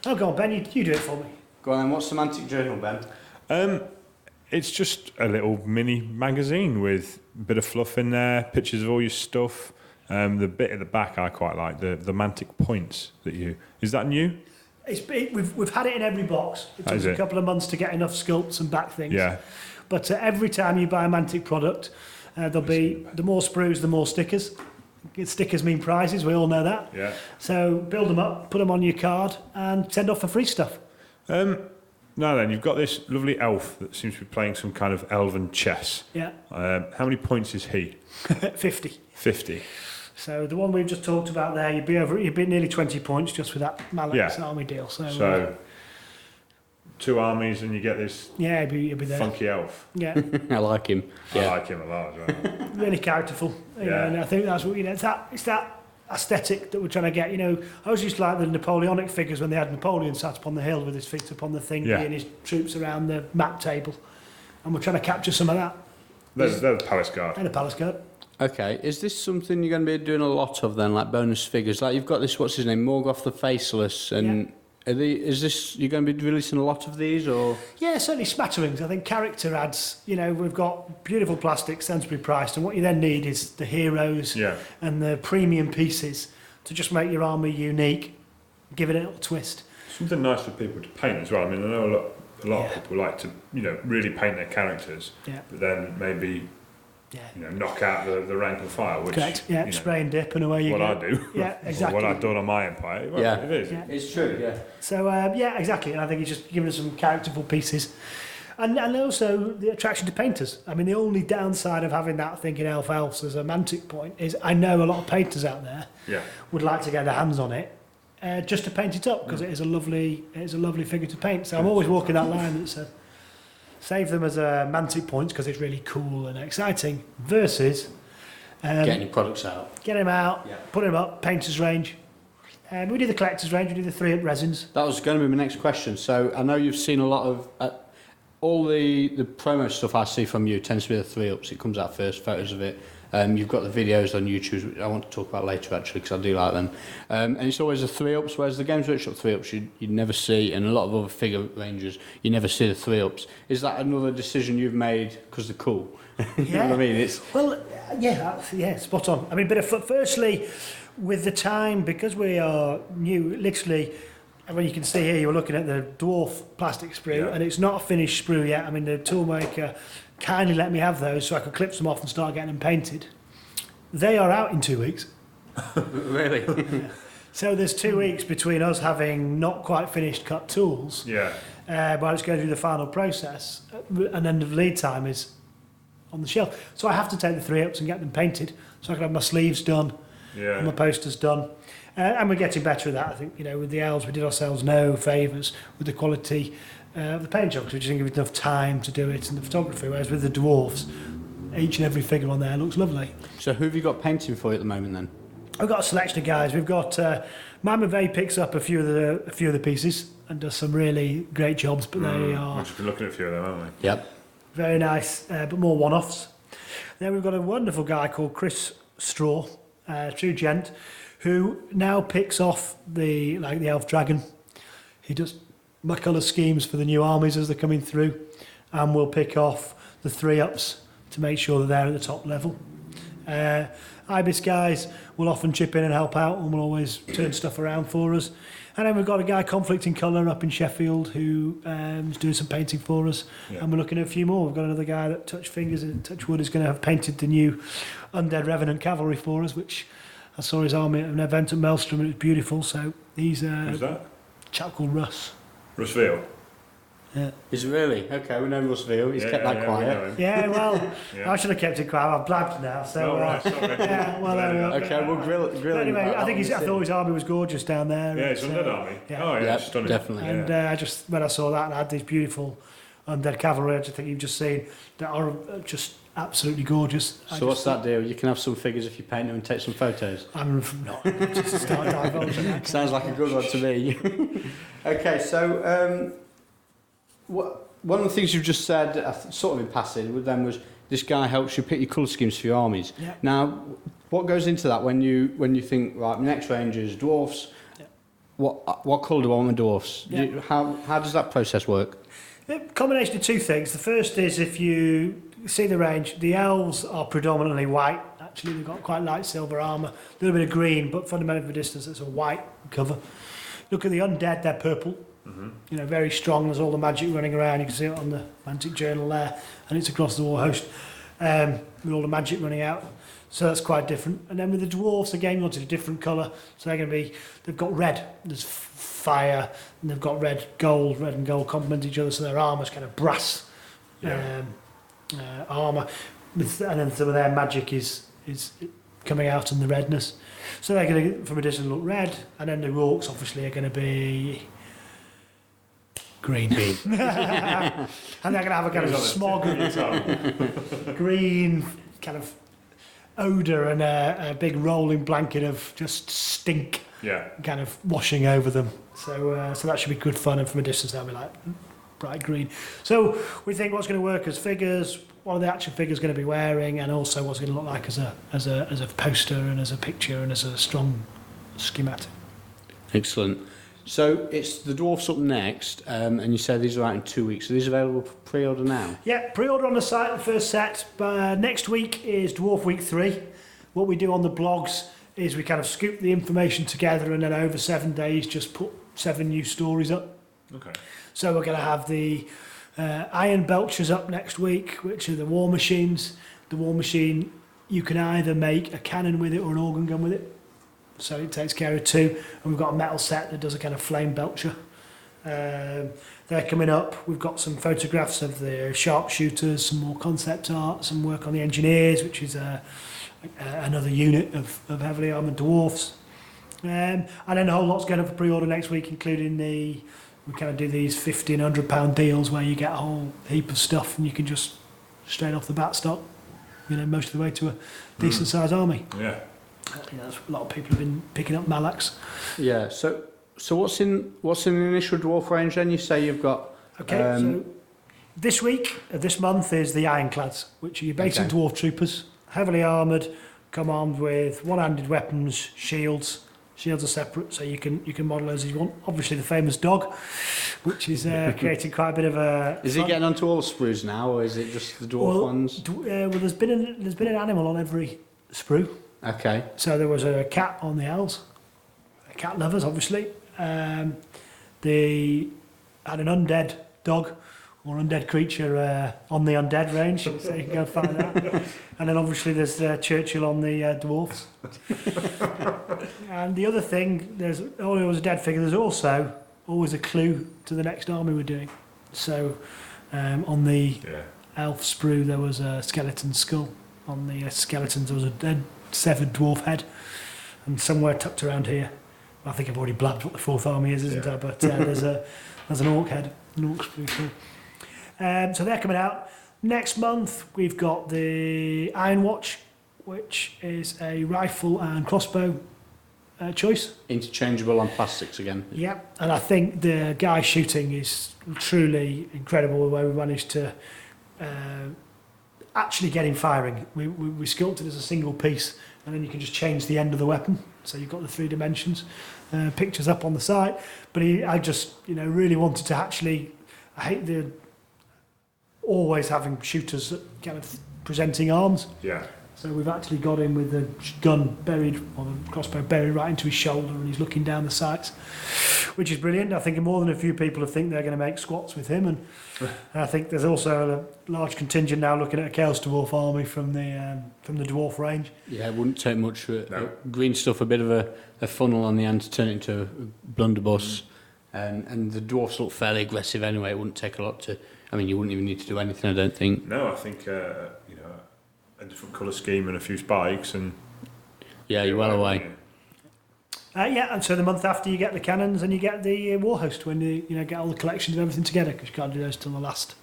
D: Oh, go on, Ben, you do it for me.
A: Go on, what's the Mantic Journal, Ben?
B: It's just a little mini magazine with a bit of fluff in there, pictures of all your stuff. The bit at the back I quite like, the Mantic points that you... Is that new?
D: We've had it in every box. It took us a couple of months to get enough sculpts and back things.
B: Yeah.
D: But every time you buy a Mantic product, there'll be the more sprues, the more stickers. Stickers mean prizes, we all know that.
B: Yeah.
D: So build them up, put them on your card, and send off the free stuff.
B: Now then, you've got this lovely elf that seems to be playing some kind of elven chess.
D: Yeah.
B: How many points is he?
D: 50.
B: 50.
D: So the one we've just talked about there, you'd be nearly 20 points just with that Malek's army deal. So
B: 2 armies and you get this
D: yeah, you'd be there.
B: funky elf.
D: Yeah.
A: I like him.
B: I like him a lot as well.
D: Really characterful. You know, and I think that's what, it's that aesthetic that we're trying to get. You know, I always used to like the Napoleonic figures when they had Napoleon sat upon the hill with his feet upon the thingy and his troops around the map table. And we're trying to capture some of that.
B: They're the Palace Guard.
D: And a Palace Guard.
A: Okay, is this something you're going to be doing a lot of then, like bonus figures? Like you've got this, what's his name, Morgoth the Faceless, and you're going to be releasing a lot of these, or?
D: Yeah, certainly smatterings. I think character adds, you know, we've got beautiful plastic, sensibly priced, and what you then need is the heroes and the premium pieces to just make your army unique, give it a little twist.
B: Something nice for people to paint as well. I mean, I know a lot of people like to, you know, really paint their characters, but then maybe... you know, knock out the rank and file, which
D: correct. Yeah, spray and dip, and away you go.
B: What I do.
D: Yeah, exactly.
B: What I've done on my Empire. Well, it is.
A: Yeah. It's true. Yeah.
D: So yeah, exactly. And I think it's just giving us some characterful pieces, and also the attraction to painters. I mean, the only downside of having that thinking elves as a Mantic point is I know a lot of painters out there would like to get their hands on it. Just to paint it up because it is a lovely figure to paint. So I'm always walking that line that says save them as a Mantic points because it's really cool and exciting versus
A: getting your products out.
D: Get them out, put them up, painters range. We do the collectors range, we do the 3-up resins.
A: That was going to be my next question. So I know you've seen a lot of all the promo stuff I see from you tends to be the 3-ups. It comes out first, photos of it. You've got the videos on YouTube, which I want to talk about later actually because I do like them. And it's always the 3-ups, whereas the Games Workshop 3-ups you'd never see, and a lot of other figure ranges, you never see the 3-ups. Is that another decision you've made because they're cool? You know what I mean? Spot on. I mean, firstly, with the time, because we are new, literally, when you can see here, you're looking at the dwarf plastic sprue, and it's not a finished sprue yet. I mean, the toolmaker kindly let me have those so I could clip them off and start getting them painted. They are out in 2 weeks. Really?
D: So there's 2 weeks between us having not quite finished cut tools, while it's going through the final process, and then the lead time is on the shelf. So I have to take the 3-ups and get them painted so I can have my sleeves done and my posters done. And we're getting better at that. I think, you know, with the elves, we did ourselves no favours with the quality of the paint jobs. We just didn't give enough time to do it and the photography. Whereas with the dwarfs, each and every figure on there looks lovely.
A: So who have you got painting for you at the moment then?
D: We've got a selection of guys. We've got Mama Vey picks up a few of the pieces and does some really great jobs, but they are.
B: We've been looking at a few of them, haven't we?
A: Yep.
D: Very nice, but more one-offs. Then we've got a wonderful guy called Chris Straw, true gent, who now picks off the elf dragon. He does my colour schemes for the new armies as they're coming through, and we'll pick off the 3-ups to make sure that they're at the top level. Ibis guys will often chip in and help out and will always turn stuff around for us. And then we've got a guy, Conflict in Colour, up in Sheffield, who is doing some painting for us. And we're looking at a few more. We've got another guy that Touch Fingers and Touch Wood is going to have painted the new Undead Revenant Cavalry for us, which I saw his army at an event at Maelstrom and it was beautiful. So he's
B: Who's that?
D: a chap called Russ.
B: Russ Veal.
D: Yeah.
A: Is it really? Okay, we know Russ Veal. He's kept that quiet.
D: Yeah, well, I should have kept it quiet. I've blabbed now. So,
A: Okay, we'll grill
D: anyway,
A: him.
D: I thought his army was gorgeous down there.
B: Yeah, it's Undead Army.
D: Yeah.
B: Oh, yeah, stunning.
A: Definitely.
D: And I just, when I saw that and I had these beautiful Undead Cavalry, I just think you've just seen that are just absolutely gorgeous.
A: So what's that deal? You can have some figures if you paint them and take some photos.
D: I'm not just start divulging that.
A: Sounds like a good one to me. Okay, so one of the things you've just said, sort of in passing, with them was this guy helps you pick your colour schemes for your armies.
D: Yeah.
A: Now, what goes into that when you think, right, my next range is dwarfs?
D: Yeah.
A: What colour do I want my dwarfs?
D: Yeah.
A: How does that process work?
D: A combination of two things. The first is if you see the range, the elves are predominantly white. Actually, they've got quite light silver armour, a little bit of green, but fundamentally for distance, it's a white cover. Look at the undead; they're purple. You know, very strong. There's all the magic running around. You can see it on the Magic Journal there, and it's across the war host with all the magic running out. So that's quite different. And then with the dwarfs, again, you wanted a different colour. So they've got red. There's fire, and they've got red and gold complement each other. So their armour's kind of brass armour, and then some of their magic is coming out in the redness. So they're going to, from a distance, look red, and then the orcs obviously are going to be green. And they're going to have a kind of smog, green kind of odour and a big rolling blanket of just stink kind of washing over them. So that should be good fun, and from a distance they'll be like bright green. So we think what's going to work as figures, what are the action figures going to be wearing, and also what's going to look like as a poster and as a picture and as a strong schematic.
A: Excellent. So it's the dwarfs up next, and you said these are out in 2 weeks. So these are available for pre-order now?
D: Yeah, pre-order on the site, the first set. Next week is Dwarf Week 3. What we do on the blogs is we kind of scoop the information together and then over 7 days just put 7 new stories up.
B: Okay.
D: So we're going to have the Iron Belchers up next week, which are the war machines. The war machine, you can either make a cannon with it or an organ gun with it. So it takes care of 2. And we've got a metal set that does a kind of flame belcher. They're coming up. We've got some photographs of the sharpshooters, some more concept art, some work on the engineers, which is another unit of heavily armoured dwarfs. And then a whole lot's going up for pre-order next week, including we kind of do these £50 and £100 deals where you get a whole heap of stuff and you can just straight off the bat stock, most of the way to a decent sized army.
B: Yeah.
D: A lot of people have been picking up Malax.
A: Yeah. So what's in the initial dwarf range then? You say you've got.
D: Okay. So this week, this month is the Ironclads, which are your basic dwarf troopers, heavily armoured, come armed with one-handed weapons, shields. Shields are separate, so you can model those as you want. Obviously, the famous dog, which is creating quite a bit of a.
A: Is it getting onto all the sprues now, or is it just the dwarf ones?
D: Well, there's been an animal on every sprue.
A: Okay.
D: So there was a cat on the elves, cat lovers, obviously. They had an undead dog or undead creature on the undead range, so you can go find that. And then obviously there's Churchill on the dwarfs. And the other thing, there's always a dead figure. There's also always a clue to the next army we're doing. So on the elf sprue there was a skeleton skull. On the skeletons there was a dead severed dwarf head. And somewhere tucked around here, I think I've already blabbed what the 4th army is, isn't I? But there's an orc head, an orc sprue too. So they're coming out. Next month, we've got the Iron Watch, which is a rifle and crossbow choice.
A: Interchangeable on plastics again.
D: Yeah, and I think the guy shooting is truly incredible the way we managed to actually get him firing. We sculpted as a single piece, and then you can just change the end of the weapon. So you've got the 3 dimensions. Pictures up on the site. But I just really wanted to actually. I hate the always having shooters kind of presenting arms.
B: Yeah.
D: So we've actually got him with the gun buried, or the crossbow buried right into his shoulder, and he's looking down the sights, which is brilliant. I think more than a few people think they're going to make squats with him, and I think there's also a large contingent now looking at a Chaos Dwarf army from the dwarf range.
A: Yeah, it wouldn't take much for green stuff, a bit of a funnel on the end to turn it into a blunderbuss, and the dwarfs look fairly aggressive anyway. It wouldn't take a lot to. I mean, you wouldn't even need to do anything, I don't think.
B: No, I think a different colour scheme and a few spikes and.
A: Yeah, you're well away.
D: And so the month after you get the cannons and you get the war host when you get all the collections and everything together, because you can't do those till the last.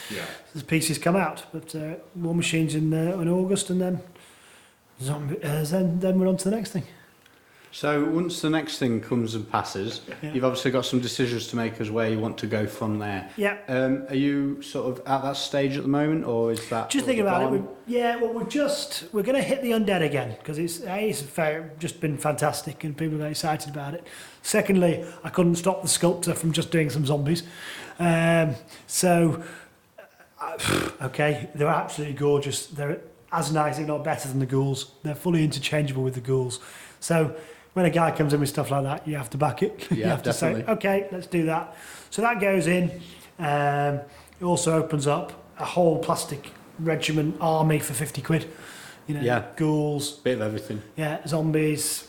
D: Yeah. The pieces come out, but war machines in August, and then then we're on to the next thing.
A: So once the next thing comes and passes, you've obviously got some decisions to make as where you want to go from there.
D: Yeah.
A: Are you sort of at that stage at the moment, or is that
D: Just thinking about it. We're going to hit the undead again because it's just been fantastic and people are excited about it. Secondly, I couldn't stop the sculptor from just doing some zombies. Okay, they're absolutely gorgeous. They're as nice, if not better, than the ghouls. They're fully interchangeable with the ghouls. So when a guy comes in with stuff like that, you have to back it.
A: Yeah,
D: you have
A: definitely.
D: to say, okay, let's do that. So that goes in. It also opens up a whole plastic regiment army for 50 quid. You know,
A: Yeah.
D: ghouls,
A: bit of everything?
D: zombies,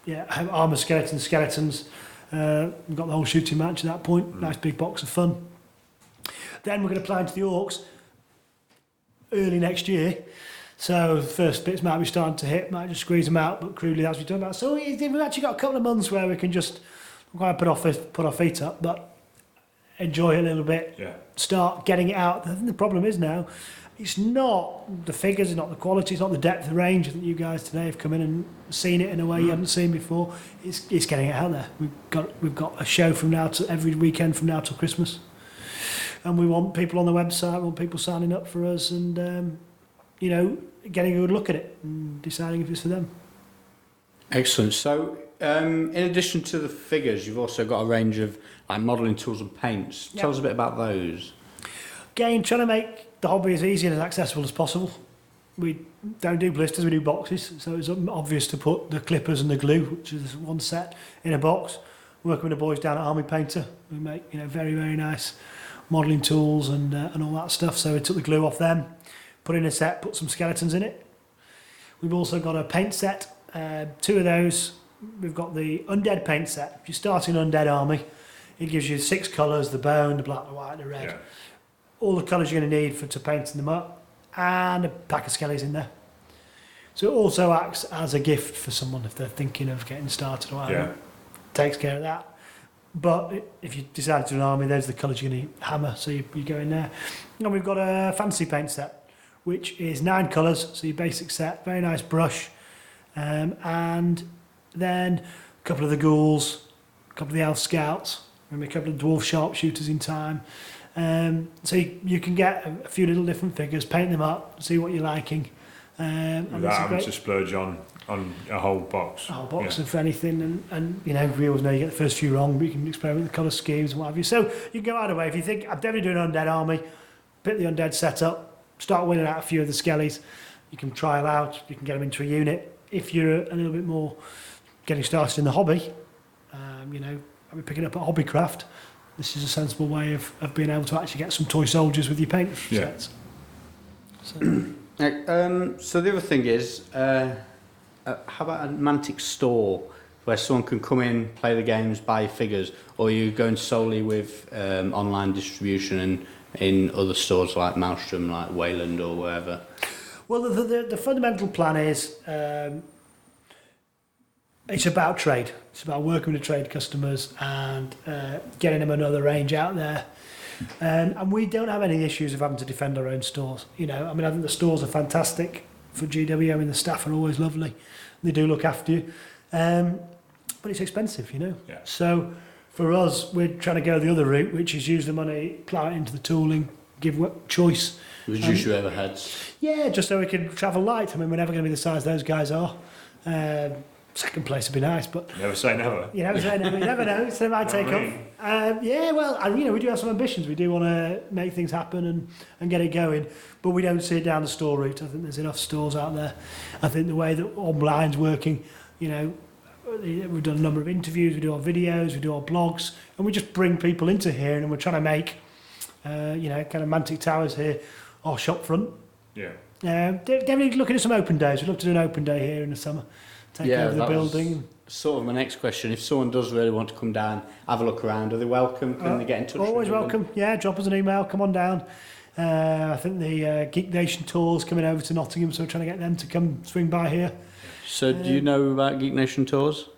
D: armoured skeletons. We've got the whole shooting match at that point. Nice big box of fun. Then we're going to play into the Orcs early next year. So the first bits might be starting to hit, might just squeeze them out, but crudely as we've done that. So we've actually got a couple of months where we can just quite put our feet up, but enjoy it a little bit.
B: Yeah.
D: Start getting it out. I think the problem is now, it's not the figures, it's not the quality, it's not the depth of range. I think you guys today have come in and seen it in a way you haven't seen before. It's getting it out there. We've got a show from now to every weekend from now till Christmas, and we want people on the website, we want people signing up for us, and getting a good look at it and deciding if it's for them.
A: Excellent. So, in addition to the figures, you've also got a range of like modelling tools and paints. Tell us a bit about those.
D: Again, trying to make the hobby as easy and as accessible as possible. We don't do blisters, we do boxes. So it's obvious to put the clippers and the glue, which is one set, in a box. Working with the boys down at Army Painter, we make very, very nice modelling tools and all that stuff. So we took the glue off them, put in a set, put some skeletons in it. We've also got a paint set. Two of those. We've got the undead paint set. If you're starting undead army, it gives you 6 colours: the bone, the black, the white, and the red.
B: Yeah.
D: All the colours you're going to need to paint them up, and a pack of skellies in there. So it also acts as a gift for someone if they're thinking of getting started or whatever.
B: Yeah.
D: Takes care of that. But if you decide to do an army, there's the colours you're going to need. Hammer, so you go in there. And we've got a fancy paint set, which is 9 colours, so your basic set, very nice brush. And then a couple of the ghouls, a couple of the elf scouts, maybe a couple of dwarf sharpshooters in time. So you can get a few little different figures, paint them up, see what you're liking. And
B: Without
D: it's a
B: having
D: great
B: to splurge on a whole box.
D: a whole box of anything, and we always know you get the first few wrong, but you can experiment with the colour schemes and what have you. So you can go either way. If you think, I'm definitely doing an undead army, pick the undead setup, start winning out a few of the skellies. You can trial out, you can get them into a unit. If you're a little bit more getting started in the hobby, I'll be picking up at Hobbycraft. This is a sensible way of being able to actually get some toy soldiers with your paint sets. So
A: The other thing is, how about a Mantic store where someone can come in, play the games, buy figures, or are you going solely with online distribution and in other stores like Maelstrom, like Wayland or wherever?
D: Well, the fundamental plan is it's about trade. It's about working with the trade customers and getting them another range out there. And we don't have any issues of having to defend our own stores. I think the stores are fantastic for GW. The staff are always lovely. They do look after you. But it's expensive,
B: Yeah.
D: So for us, we're trying to go the other route, which is use the money, plough it into the tooling, give choice.
A: Reduce your overheads.
D: Yeah, just so we can travel light. We're never going to be the size those guys are. Second place would be nice, but
B: Never say never.
D: you never know. So they might take off. We do have some ambitions. We do want to make things happen and get it going, but we don't see it down the store route. I think there's enough stores out there. I think the way that online's working, we've done a number of interviews, we do our videos, we do our blogs, and we just bring people into here, and we're trying to make, kind of Mantic Towers here, our shop front.
B: Yeah.
D: Definitely looking at some open days. We'd love to do an open day here in the summer. Take over the
A: that was
D: building.
A: sort of my next question. If someone does really want to come down, have a look around, are they welcome? Can they get in touch with
D: Always
A: them?
D: welcome. Yeah, drop us an email. Come on down. I think the Geek Nation tour's coming over to Nottingham, so we're trying to get them to come swing by here.
A: So do you know about Geek Nation tours?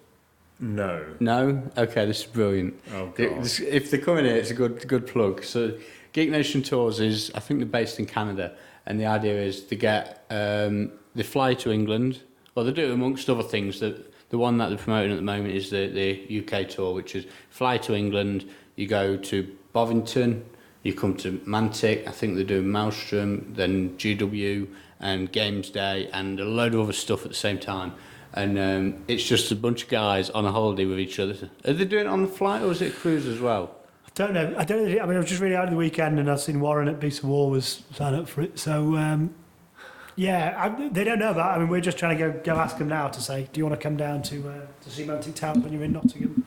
B: No.
A: No? Okay, this is brilliant.
B: Oh, God.
A: If they're coming here, it's a good plug. So Geek Nation tours is, I think they're based in Canada, and the idea is they fly to England, Well, they do amongst other things. The one that they're promoting at the moment is the UK tour, which is fly to England, you go to Bovington, you come to Mantic, I think they're doing Maelstrom, then GW and Games Day and a load of other stuff at the same time. And it's just a bunch of guys on a holiday with each other. Are they doing it on the flight or is it a cruise as well?
D: I don't know. I mean, I was just really out of the weekend and I've seen Warren at Beast of War was signed up for it. So, they don't know about it. I mean, we're just trying to go ask them now to say, do you want to come down to see Mantic Town when you're in Nottingham?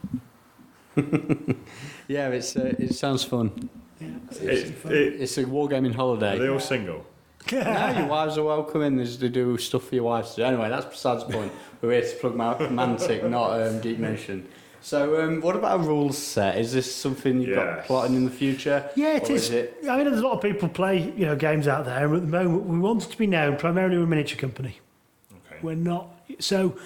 A: Yeah, it sounds fun.
D: Yeah,
A: It's a wargaming holiday.
B: Are they all single?
A: No, your wives are welcome in. They do stuff for your wives to do. Anyway, that's besides the point. We're here to plug Mantic, not Geek Nation. So, what about a rules set? Is this something you've got plotting in the future?
D: Yeah, it is. I mean, there's a lot of people play, games out there, and at the moment we want it to be known primarily we're a miniature company.
B: Okay.
D: We're not. So,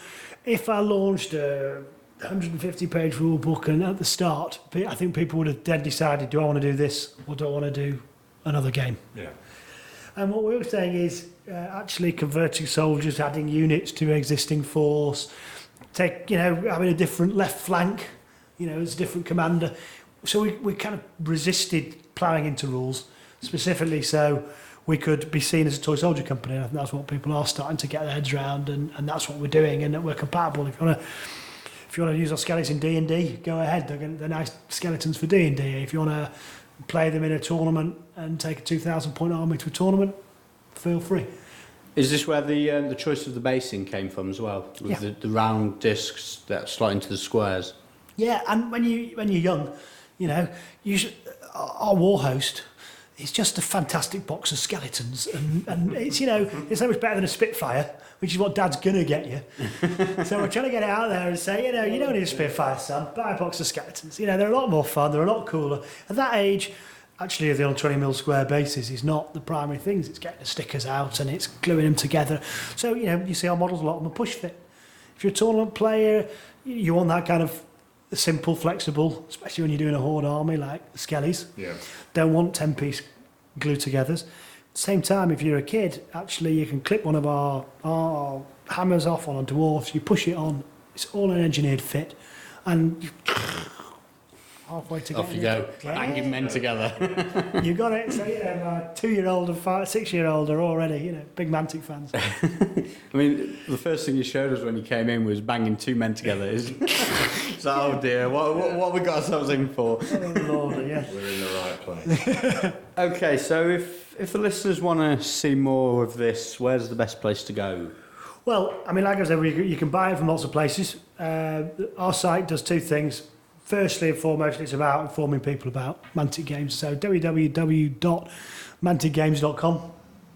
D: if I launched a 150-page rule book, and at the start, I think people would have then decided, do I want to do this or do I want to do another game?
B: Yeah.
D: And what we were saying is actually converting soldiers, adding units to existing force, having a different left flank, as a different commander. So we kind of resisted ploughing into rules, specifically so we could be seen as a toy soldier company. And I think that's what people are starting to get their heads around, and that's what we're doing, and that we're compatible. If you want to use our skeletons in D&D, go ahead. They're nice skeletons for D&D. If you want to play them in a tournament and take a 2,000-point army to a tournament, feel free.
A: Is this where the choice of the basing came from as well? With the round discs that slot into the squares? Yeah,
D: and when you're young, our war host is just a fantastic box of skeletons, and it's it's so much better than a Spitfire, which is what Dad's gonna get you. So we're trying to get it out there and say, you don't need a Spitfire, son. Buy a box of skeletons. They're a lot more fun. They're a lot cooler. At that age, actually, the old 20mm square bases is not the primary things. It's getting the stickers out and it's gluing them together. So you see our models, a lot of them are push fit. If you're a tournament player, you want that kind of simple, flexible, especially when you're doing a horde army like the Skellies.
B: Yeah.
D: Don't want 10-piece glue-togethers. At the same time, if you're a kid, actually you can clip one of our hammers off on a dwarf, you push it on, it's all an engineered fit, and you halfway together.
A: Off you go, banging men together.
D: You got it. So my 2-year-old and 6-year-old are already, big Mantic fans.
A: I mean, the first thing you showed us when you came in was banging two men together. So, oh dear, what have we got ourselves in for?
D: Oh Lord, yeah.
B: We're in the right place.
A: Okay, so if the listeners want to see more of this, where's the best place to go?
D: Well, I mean, like I said, you can buy it from lots of places. Our site does two things. Firstly and foremost, it's about informing people about Mantic Games. So www.manticgames.com.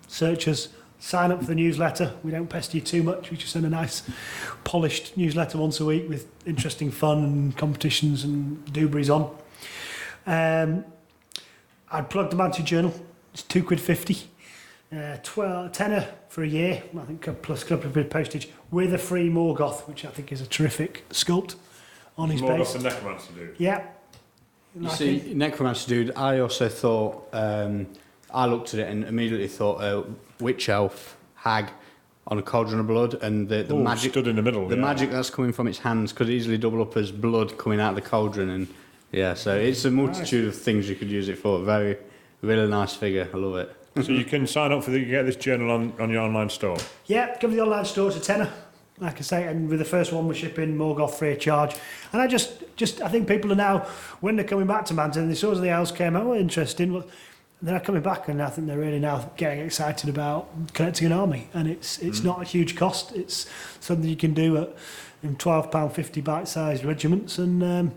D: Search us, sign up for the newsletter. We don't pester you too much. We just send a nice, polished newsletter once a week with interesting fun and competitions and dooberies on. I'd plug the Mantic Journal. It's £2.50. 12 for a year, I think, plus a couple of bit of postage, with a free Morgoth, which I think is a terrific sculpt on his base.
B: Morgoth the Necromancer dude.
D: Yeah.
A: You see, Necromancer dude, I also thought, I looked at it and immediately thought Witch Elf Hag on a Cauldron of Blood, and the magic
B: stood in the middle.
A: The magic that's coming from its hands could easily double up as blood coming out of the cauldron, and so it's a multitude of things you could use it for. Very, really nice figure. I love it.
B: So you can sign up for you can get this journal on your online store.
D: Yeah, come to the online store. It's a tenner, like I say, and with the first one we're shipping Morgoth free of charge. And I I think people are now, when they're coming back to Manton, they saw something else came out, interesting. Well, they're coming back, and I think they're really now getting excited about collecting an army. And it's not a huge cost. It's something you can do in £12.50 bite-sized regiments. And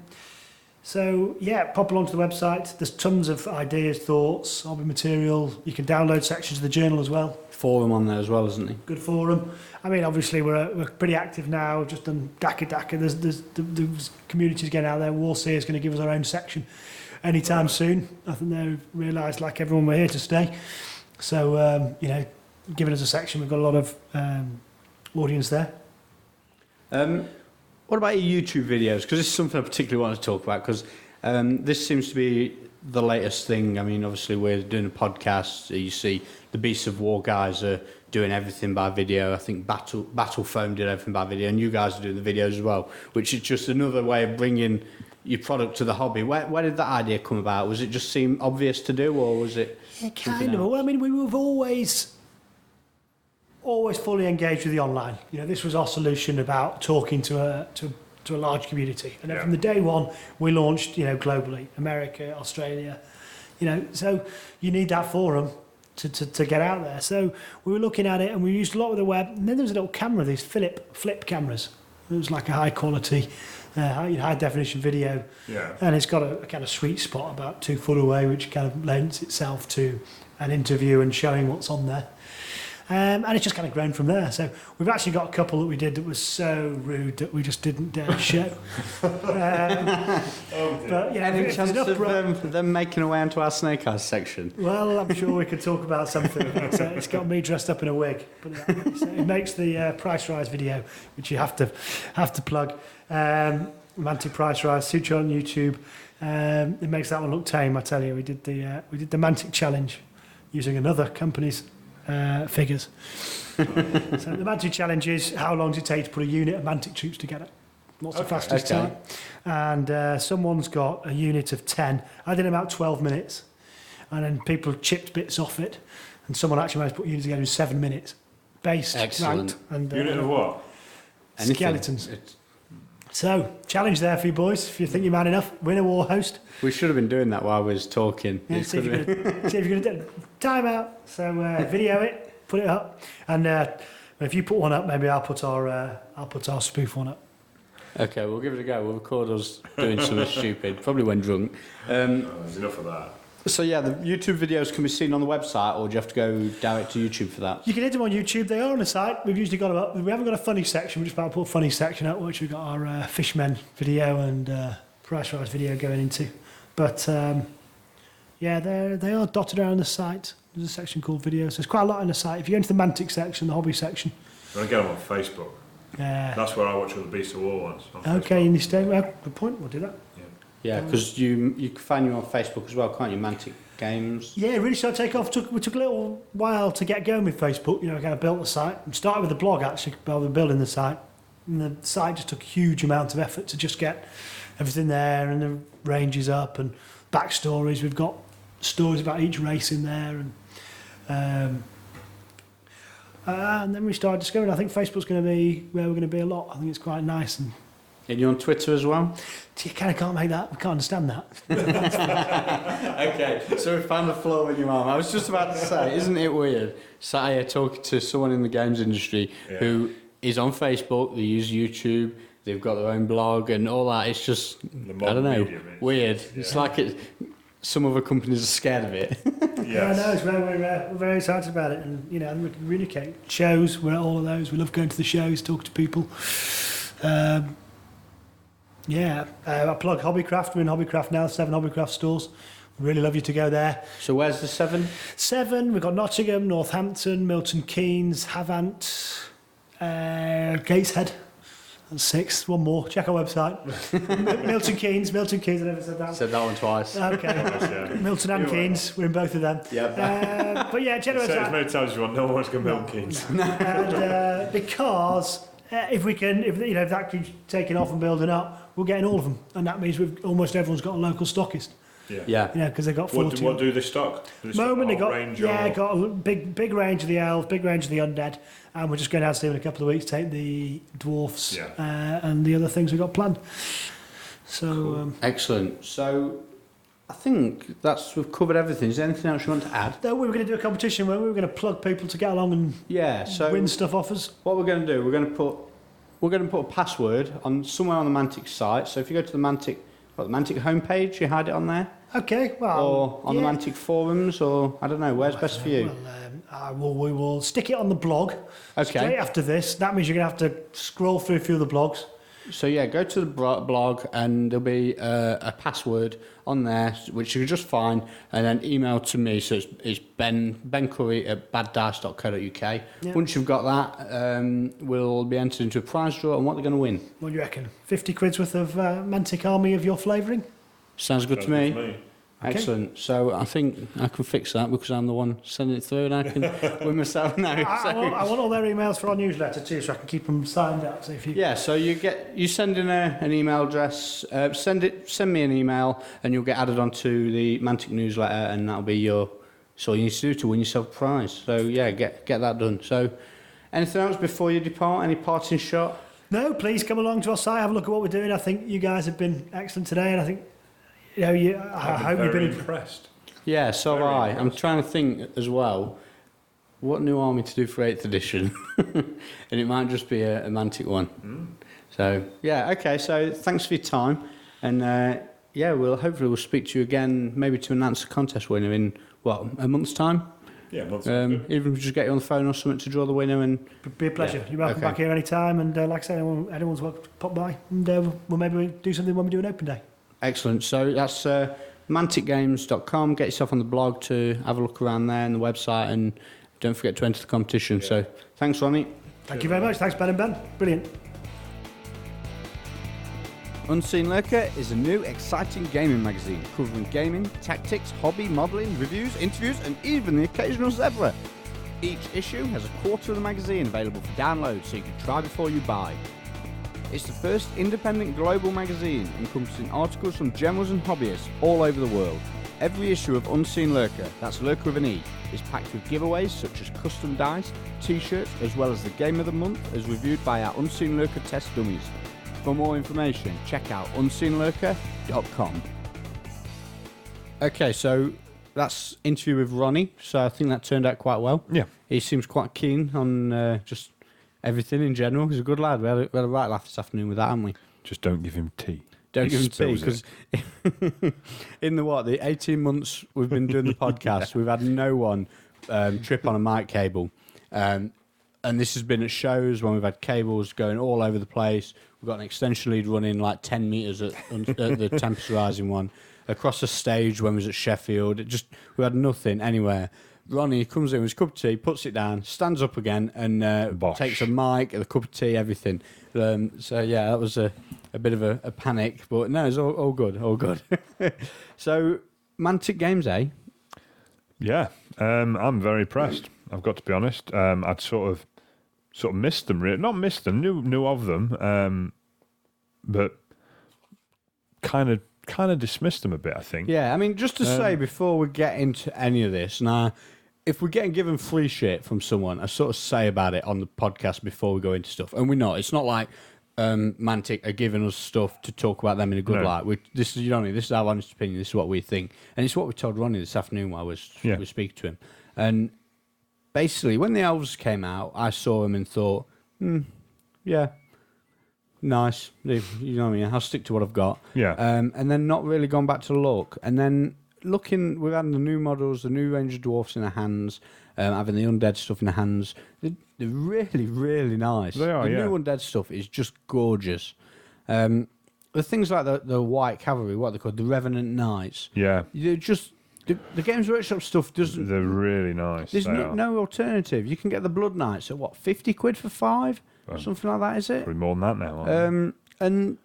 D: so, pop along to the website. There's tons of ideas, thoughts, hobby material. You can download sections of the journal as well.
A: Forum on there as well, isn't it?
D: Good forum. I mean, obviously, we're pretty active now. We've just done Daka. There's communities getting out there. Warseer is going to give us our own section anytime soon. I think they've realised, like everyone, we're here to stay. So, giving us a section, we've got a lot of audience there.
A: What about your YouTube videos? Because this is something I particularly want to talk about, because this seems to be the latest thing. I mean, obviously, we're doing a podcast. You see the Beasts of War guys are doing everything by video. I think Battle Foam did everything by video, and you guys are doing the videos as well, which is just another way of bringing your product to the hobby. Where did that idea come about? Was it just seem obvious to do, or was it?
D: Yeah, kind of. Well, I mean, we've always fully engaged with the online. You know, this was our solution about talking to a large community. And then from the day one, we launched, you know, globally, America, Australia, you know, so you need that forum to get out there. So we were looking at it, and we used a lot of the web. And then there was a little camera, these flip cameras. It was like a high quality, high definition video.
B: Yeah.
D: And it's got a kind of sweet spot about 2 foot away, which kind of lends itself to an interview and showing what's on there. And it's just kind of grown from there. So we've actually got a couple that we did that was so rude that we just didn't dare show. But yeah,
A: Any
D: if
A: chance
D: there's enough
A: of them making a way onto our Snake Eyes section?
D: well, I'm sure we could talk about something. It's got me dressed up in a wig. But it makes the Price Rise video, which you have to plug. Mantic Price Rise, search on YouTube. It makes that one look tame. I tell you, we did the Mantic challenge using another company's figures. So the Mantic challenge is how long does it take to put a unit of Mantic troops together? What's the fastest time? And someone's got a unit of 10. I did about 12 minutes. And then people chipped bits off it. And someone actually managed to put units together in 7 minutes. Based,
A: Excellent.
D: ranked. And,
B: Unit of what?
A: Anything.
D: Skeletons. So, challenge there for you boys. If you think you're man enough, win a war host.
A: We should have been doing that while we was talking.
D: Yeah,
A: It
D: see if
A: could
D: you're
A: have been-
D: going to do it. Time out. So video it, put it up, and if you put one up, maybe I'll put our spoof one up.
A: Okay, we'll give it a go. We'll record us doing something stupid, probably when drunk.
B: There's enough of that.
A: So yeah, the YouTube videos can be seen on the website, or do you have to go direct to YouTube for that?
D: You can hit them on YouTube. They are on the site. We've usually got them up. We haven't got a funny section. We're just about to put a funny section up, which we've got our Fishmen video and Price Rise video going into. But yeah, they are dotted around the site. There's a section called videos. There's quite a lot on the site. If you go into the Mantic section, the hobby section.
B: I'm going to get them on Facebook. That's where I watch all the Beast of War ones. on
D: Okay,
B: Facebook.
D: and you stay. Well, good point. We'll do that.
A: Yeah, because you can find you on Facebook as well, can't you? Mantic Games.
D: Yeah, it really started to take off. We took a little while to get going with Facebook. You know, we kind of built the site. We started with the blog, actually, while we were building the site. And the site just took a huge amount of effort to just get everything there and the ranges up and backstories. We've got stories about each race in there. And then we started discovering, I think Facebook's going to be where we're going to be a lot. I think it's quite nice. And
A: And you're on Twitter as well?
D: you kind of can't make that. We can't understand that.
A: Okay, so we found a flaw in your arm. I was just about to say, isn't it weird? Sat here talking to someone in the games industry who is on Facebook, they use YouTube, they've got their own blog and all that. It's just, I don't know, weird. It's like some other companies are scared of it.
D: Yeah, I know. It's we're very excited about it, and you know, and we communicate. Shows, we're at all of those. We love going to the shows, talk to people. I plug Hobbycraft. We're in Hobbycraft now. 7 Hobbycraft stores. Really love you to go there.
A: So where's the 7?
D: 7. We've got Nottingham, Northampton, Milton Keynes, Havant, Gateshead. And 6. One more. Check our website. Milton Keynes. I never said that.
A: Said that one twice.
D: Okay. Milton and Keynes. We're in both of them.
A: Yep.
D: But yeah, check our
B: Say it as
D: website.
B: many times as you want. No one's going to Milton Keynes.
D: And because if that keeps taking off and building up, we're getting all of them, and that means almost everyone's got a local stockist.
A: Yeah.
D: You know, because they've got 40.
B: What do they stock? Do they stock
D: Moment
B: the
D: they
B: whole
D: got
B: range
D: got a big range of the elves, big range of the undead, and we're just going out to see them in a couple of weeks. Take the dwarfs and the other things we've got planned. So
A: Excellent. So I think we've covered everything. Is there anything else you want to add?
D: we were going to do a competition where we were going to plug people to get along and
A: So
D: win stuff off us.
A: what we're going to do, we're going to put a password on somewhere on the Mantic site. So if you go to the Mantic homepage, you hide it on there,
D: Okay, well,
A: or on the Mantic forums, or I don't know. Where's best for you?
D: Well, we will stick it on the blog.
A: Okay.
D: Straight after this, that means you're going to have to scroll through a few of the blogs.
A: So yeah, go to the blog and there'll be a password on there which you can just find, and then email to me. So it's Ben Curry at baddice.co.uk.
D: Yeah.
A: Once you've got that, we'll be entered into a prize draw, and what they're going to win.
D: What do you reckon? 50 quid's worth of Mantic Army of your flavouring?
A: Sounds good to me.
D: Okay.
A: Excellent. So I think I can fix that because I'm the one sending it through, and I can win myself now.
D: I want all their emails for our newsletter too, so I can keep them signed up. So if you
A: Yeah, so you send in an email address, send me an email, and you'll get added onto the Mantic newsletter, and that'll be it's all you need to do to win yourself a prize. So yeah, get that done. So anything else before you depart? Any parting shot?
D: No, please come along to our site, have a look at what we're doing. I think you guys have been excellent today, and I think I hope you've been
B: impressed.
A: Yeah, so have
B: Very
A: I. I'm
B: impressive.
A: trying to think as well, what new army to do for 8th edition. And it might just be a Mantic one. So, yeah, okay, so thanks for your time. And, we'll speak to you again, maybe to announce the contest winner in, a month's time?
B: Yeah,
A: Even if we just get you on the phone or something to draw the winner. And
D: be a pleasure.
A: Yeah,
D: You're welcome
A: okay.
D: back here any time, and like I said, anyone's welcome to pop by, and we'll maybe do something when we do an open day.
A: Excellent. So that's manticgames.com. Get yourself on the blog to have a look around there and the website, and don't forget to enter the competition. Yeah. So thanks, Ronnie.
D: Thank you very much. Thanks, Ben and Ben. Brilliant.
A: Unseen Lurker is a new, exciting gaming magazine covering gaming, tactics, hobby, modelling, reviews, interviews, and even the occasional zebra. Each issue has a quarter of the magazine available for download, so you can try before you buy. It's the first independent global magazine encompassing articles from generals and hobbyists all over the world. Every issue of Unseen Lurker, that's Lurker with an E, is packed with giveaways such as custom dice, t-shirts, as well as the Game of the Month as reviewed by our Unseen Lurker test dummies. For more information, check out unseenlurker.com. Okay, so that's interview with Ronnie, so I think that turned out quite well.
B: Yeah.
A: He seems quite keen on just everything in general. He's a good lad. We had a right laugh this afternoon with that, haven't we?
B: Just don't give him tea.
A: Don't
B: He
A: give him tea,
B: spills
A: because in the 18 months we've been doing the podcast, we've had no one trip on a mic cable. And this has been at shows when we've had cables going all over the place. We've got an extension lead running like 10 metres at the Tempest Rising one. Across the stage when we was at Sheffield. We had nothing anywhere. Ronnie comes in with his cup of tea, puts it down, stands up again, and
B: Bosh.
A: takes a mic, a cup of tea, everything. So yeah, that was a bit of a panic, but no, it's all good, all good. So Mantic Games, eh?
B: Yeah, I'm very impressed. I've got to be honest. I'd sort of missed them, really. Not missed them, knew of them, but kind of dismissed them a bit, I think.
A: Yeah, I mean, just to say before we get into any of this, now, if we're getting given free shit from someone, I sort of say about it on the podcast before we go into stuff, and we're not. It's not like Mantic are giving us stuff to talk about them in a good light. This is our honest opinion. This is what we think, and it's what we told Ronnie this afternoon while we were speaking to him. And basically, when the elves came out, I saw them and thought, yeah. Nice, you know what I mean. I'll stick to what I've got.
B: Yeah.
A: And then not really gone back to look. And then looking, we've had the new models, the new Ranger Dwarfs in our hands, having the undead stuff in our hands. They're really, really nice.
B: They are.
A: The
B: Yeah.
A: new undead stuff is just gorgeous. The things like the White Cavalry, what are they called, the Revenant Knights.
B: Yeah.
A: They're just the Games Workshop stuff doesn't.
B: They're really nice.
A: There's
B: They are.
A: no alternative. You can get the Blood Knights at what, 50 quid for 5? Something like that, is it?
B: Probably more than that now. Aren't
A: And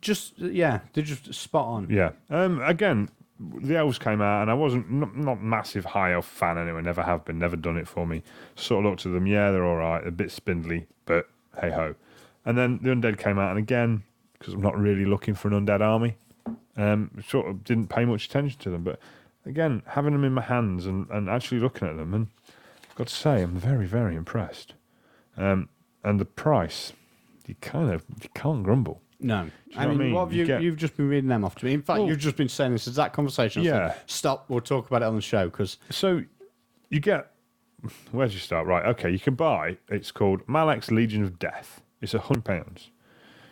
A: just they're just spot on.
B: they? Yeah. Again, the elves came out, and I wasn't not massive high elf fan anyway. Never have been. Never done it for me. Sort of looked at them. Yeah, they're all right. A bit spindly, but hey ho. And then the undead came out, and again, because I'm not really looking for an undead army, sort of didn't pay much attention to them. But again, having them in my hands and actually looking at them, and I've got to say, I'm very, very impressed. And the price, you can't grumble.
A: No,
B: know
A: I
B: what I
A: mean,
B: mean?
A: what have
B: You
A: you?
B: get-
A: You've just been reading them off to me. In fact,
B: Well,
A: you've just been saying this exact conversation. I
B: Yeah.
A: said, stop. We'll talk about it on the show because
B: So you get, where do you start? Right, okay, you can buy, it's called Malek's Legion of Death. It's £100.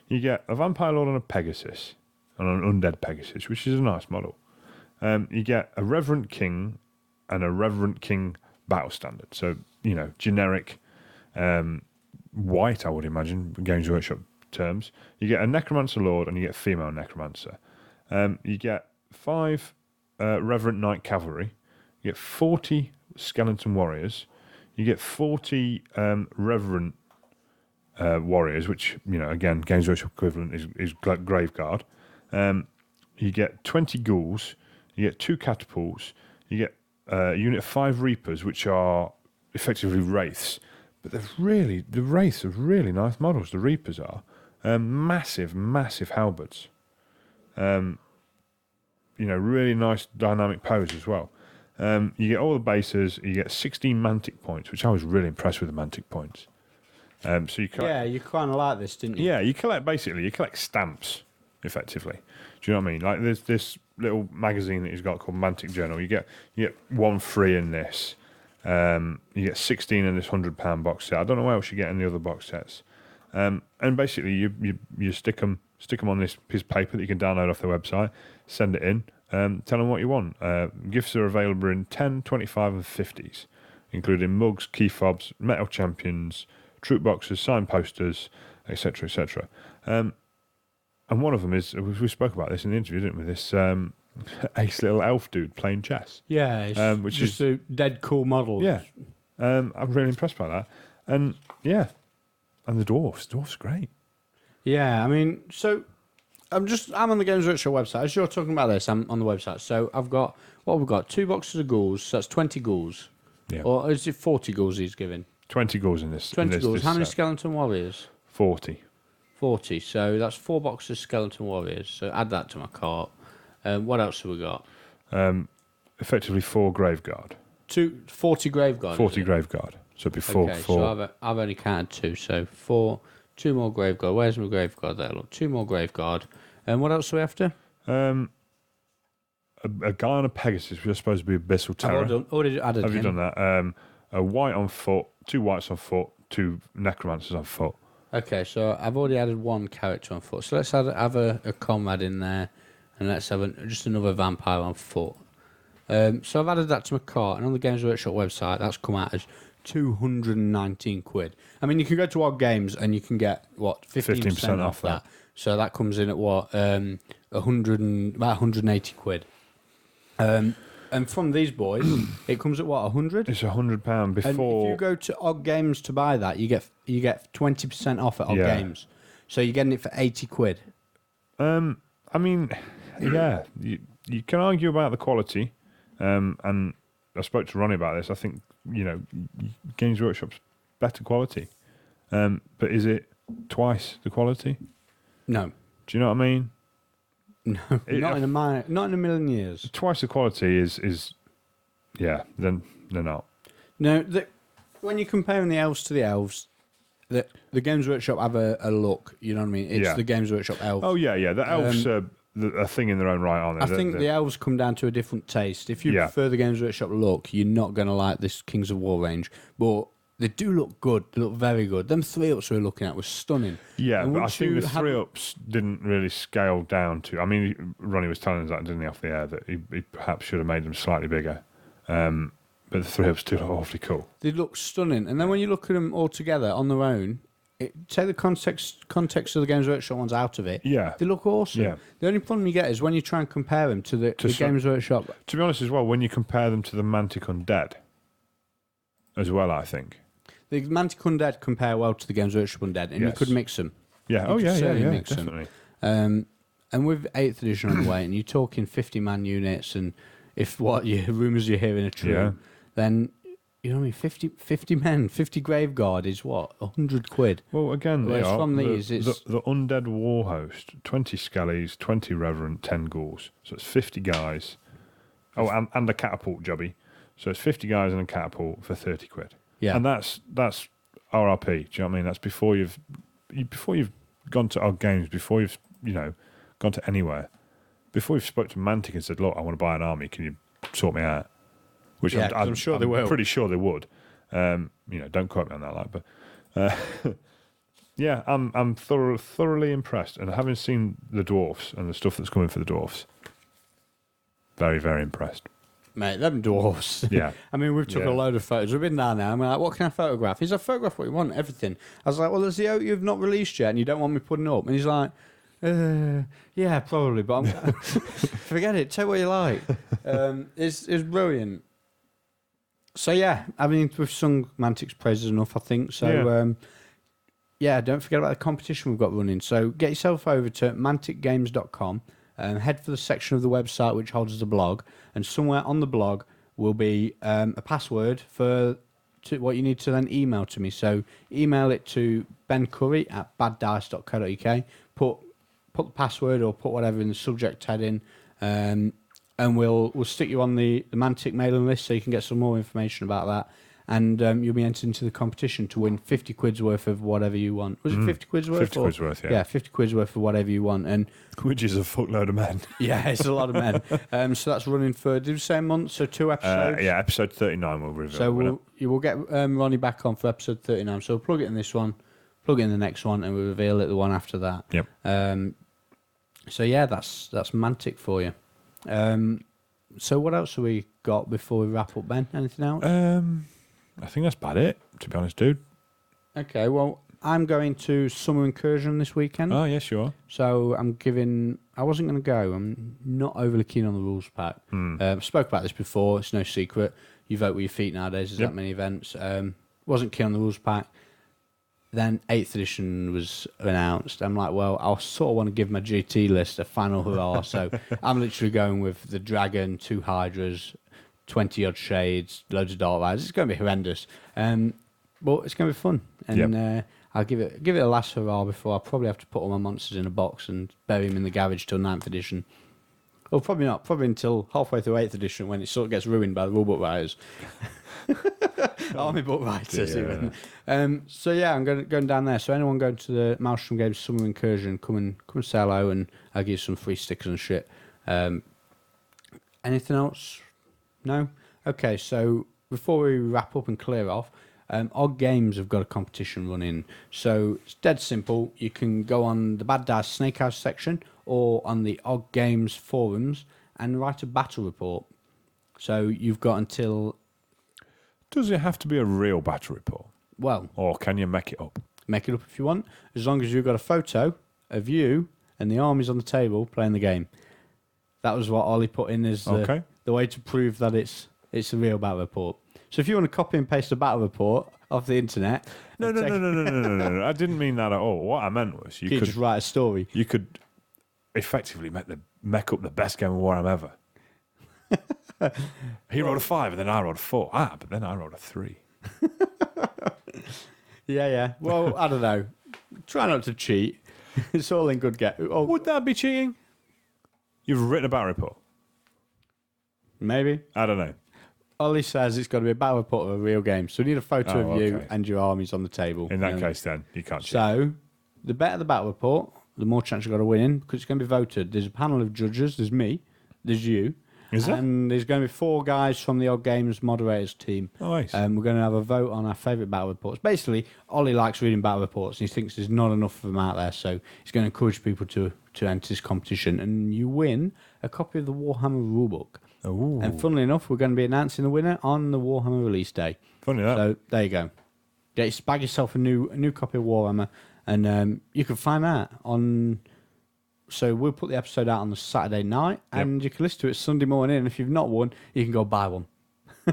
B: You get a Vampire Lord on a Pegasus, on an Undead Pegasus, which is a nice model. You get a Reverend King and a Reverend King Battle Standard. So, generic white, I would imagine, Games Workshop terms. You get a Necromancer Lord and you get a female Necromancer. You get 5 Reverend Knight Cavalry. You get 40 Skeleton Warriors. You get 40 Reverend Warriors, which, again, Games Workshop equivalent is Graveguard. You get 20 Ghouls. You You get 2 catapults. You get a unit of 5 Reapers, which are effectively Wraiths. But the Wraiths are really nice models, the Reapers are. Massive, massive halberds. Really nice dynamic pose as well. You get all the bases. You get 16 Mantic points, which I was really impressed with the Mantic points. So you collect,
A: Yeah, you kind of like this, didn't you?
B: yeah, you collect stamps, effectively. Do you know what I mean? Like there's this little magazine that he's got called Mantic Journal. You get 1 free in this. You get 16 in this £100 box set. I don't know what else you get in the other box sets. And basically, you stick them on this piece of paper that you can download off their website, send it in, tell them what you want. Gifts are available in 10, 25 and 50s, including mugs, key fobs, metal champions, troop boxes, signed posters, etc., etc. And one of them is, we spoke about this in the interview, didn't we? This ace little elf dude playing chess.
A: Yeah, it's
B: which
A: just a dead cool model.
B: Yeah. I'm really impressed by that. And yeah, and the dwarfs. Dwarfs are great.
A: Yeah, I mean, so I'm on the Games Workshop website. As you're talking about this, I'm on the website. So I've got, what have we got? 2 boxes of ghouls. So that's 20 ghouls.
B: Yeah.
A: Or is it 40 ghouls he's giving?
B: 20 ghouls in this.
A: 20 ghouls. How many
B: set?
A: skeleton warriors?
B: 40.
A: 40. So that's 4 boxes of skeleton warriors. So add that to my cart. What else have we got?
B: Effectively 4 Graveguard.
A: 40 Graveguard.
B: 40 Graveguard. So it'd be 4.
A: Okay, so I've only counted 2. So 2 more Graveguard. Where's my Graveguard there? Look, 2 more Graveguard. And what else are we after?
B: A guy on a Pegasus, which is supposed to be Abyssal Terror.
A: I've already added
B: Have you
A: him.
B: done that? A white on foot, 2 whites on foot, 2 necromancers on foot.
A: Okay, so I've already added 1 character on foot. So let's have a comrade in there, and let's have just another vampire on foot. So I've added that to my cart, and on the Games Workshop website, that's come out as 219 quid. I mean, you can go to Odd Games and you can get, 15% off that. So that comes in at about 180 quid. And from these boys, it comes at 100?
B: It's £100 before.
A: And if you go to Odd Games to buy that, you get 20% off at Odd Games. So you're getting it for 80 quid.
B: I mean, yeah, you can argue about the quality. And I spoke to Ronnie about this. I think, Games Workshop's better quality. But is it twice the quality?
A: No.
B: Do you know what I mean?
A: No, not in a million years.
B: Twice the quality is then they're not.
A: No, when you're comparing the elves to the elves, the Games Workshop have a look. You know what I mean? It's the Games Workshop elves.
B: Oh yeah. The elves are a thing in their own right, aren't they?
A: I think the elves come down to a different taste. If you prefer the Games Workshop look, you're not going to like this Kings of War range. But they do look good. They look very good. Them 3-ups we were looking at was stunning.
B: Yeah,
A: And
B: but I
A: once
B: think
A: you
B: the 3-ups didn't really scale down to... I mean, Ronnie was telling us that, didn't he, off the air, that he perhaps should have made them slightly bigger. But the 3-ups do look awfully cool.
A: They look stunning. And then when you look at them all together on their own, take the context of the Games Workshop ones out of it.
B: Yeah.
A: They look awesome.
B: Yeah.
A: The only problem you get is when you try and compare them to the Games Workshop.
B: To be honest as well, when you compare them to the Mantic Undead as well, I think.
A: The Mantic Undead compare well to the Games Workshop Undead, and you could mix them.
B: Yeah,
A: Mix
B: definitely.
A: Them. And with 8th edition on the way, and you're talking 50-man units, and if rumours you're hearing are true, then, you know what I mean, 50 men, 50 Graveguard is what? 100 quid.
B: Well, again,
A: from these,
B: the Undead War Host, 20 Skellies, 20 Reverend, 10 Ghouls. So it's 50 guys. Oh, and a catapult jobby. So it's 50 guys and a catapult for 30 quid.
A: Yeah.
B: And that's RRP. Do you know what I mean? That's before you've gone to Odd Games, before you've gone to anywhere, before you've spoke to Mantic and said, look, I want to buy an army, can you sort me out? Which I'm sure they will. Pretty sure they would. Don't quote me on that, but yeah, I'm thoroughly impressed, and having seen the dwarfs and the stuff that's coming for the dwarfs, very, very impressed.
A: Mate, them dwarfs.
B: Yeah.
A: I mean, we've took a load of photos. We've been down there. I'm like, what can I photograph? He's like, photograph what you want, everything. I was like, well, there's the oak you've not released yet, and you don't want me putting up. And he's like, yeah, probably, but forget it. Take what you like. It's brilliant. So yeah, I mean, we've sung Mantic's praises enough, I think. So don't forget about the competition we've got running. So get yourself over to manticgames.com. head for the section of the website which holds the blog, and somewhere on the blog will be a password for what you need to then email to me. So email it to bencurry@baddice.co.uk. Put the password or put whatever in the subject heading, and we'll stick you on the Mantic mailing list so you can get some more information about that. And you'll be entered into the competition to win 50 quid's worth of whatever you want. Was it 50 quid's worth?
B: 50 quid's worth, yeah.
A: Yeah, 50 quid's worth of whatever you want. And
B: which is a fuckload of men.
A: yeah, it's a lot of men. So that's running for, did you say a month? So 2 episodes?
B: Yeah, episode 39 will reveal.
A: So you will get Ronnie back on for episode 39. So we'll plug it in this one, plug it in the next one, and we'll reveal it the one after that.
B: Yep.
A: So yeah, that's Mantic for you. So what else have we got before we wrap up, Ben? Anything else?
B: I think that's about it, to be honest, dude.
A: Okay, well, I'm going to Summer Incursion this weekend.
B: Oh, yes, you are.
A: So I wasn't going to go. I'm not overly keen on the rules pack. Spoke about this before. It's no secret. You vote with your feet nowadays. There's that many events. Wasn't keen on the rules pack. Then 8th edition was announced. I'm like, well, I sort of want to give my GT list a final hurrah. So I'm literally going with the Dragon, 2 Hydras, 20-odd shades, loads of dark rides. It's going to be horrendous. But it's going to be fun. And I'll give it a last hurrah before I probably have to put all my monsters in a box and bury them in the garage till 9th edition. Or probably not. Probably until halfway through 8th edition when it sort of gets ruined by the rulebook writers. Army book writers, even. So yeah, I'm going down there. So anyone going to the Maelstrom Games Summer Incursion, come and say hello, and I'll give you some free stickers and shit. Anything else? No? Okay, so before we wrap up and clear off, Odd Games have got a competition running. So it's dead simple. You can go on the Bad Dice Snake House section or on the Odd Games forums and write a battle report. So you've got until...
B: Does it have to be a real battle report?
A: Well...
B: Or can you make it up?
A: Make it up if you want, as long as you've got a photo of you and the armies on the table playing the game. That was what Ollie put in as the way to prove that it's a real battle report. So if you want to copy and paste a battle report off the internet...
B: No. I didn't mean that at all. What I meant was...
A: You could just write a story.
B: You could effectively make up the best game of Warhammer ever. He rolled a 5 and then I rolled a 4. But then I rolled a 3.
A: Yeah. Well, I don't know. Try not to cheat. It's all in good get. Oh,
B: would that be cheating? You've written a battle report.
A: Maybe.
B: I don't know.
A: Ollie says it's got to be a battle report of a real game. So we need a photo of you and your armies on the table.
B: In that case, then, you can't cheat.
A: So, the better the battle report, the more chance you've got of winning, because it's going to be voted. There's a panel of judges. There's me. There's you.
B: Is there?
A: And there's going to be 4 guys from the Odd Games moderators team.
B: Oh, nice.
A: We're going to have a vote on our favourite battle reports. Basically, Ollie likes reading battle reports and he thinks there's not enough of them out there, so he's going to encourage people to enter this competition. And you win a copy of the Warhammer rulebook.
B: Ooh.
A: And funnily enough, we're going to be announcing the winner on the Warhammer release day.
B: Funny that.
A: So there you go. Bag yourself a new copy of Warhammer, and you can find that on... So we'll put the episode out on the Saturday night, and you can listen to it Sunday morning. And if you've not won, you can go buy one.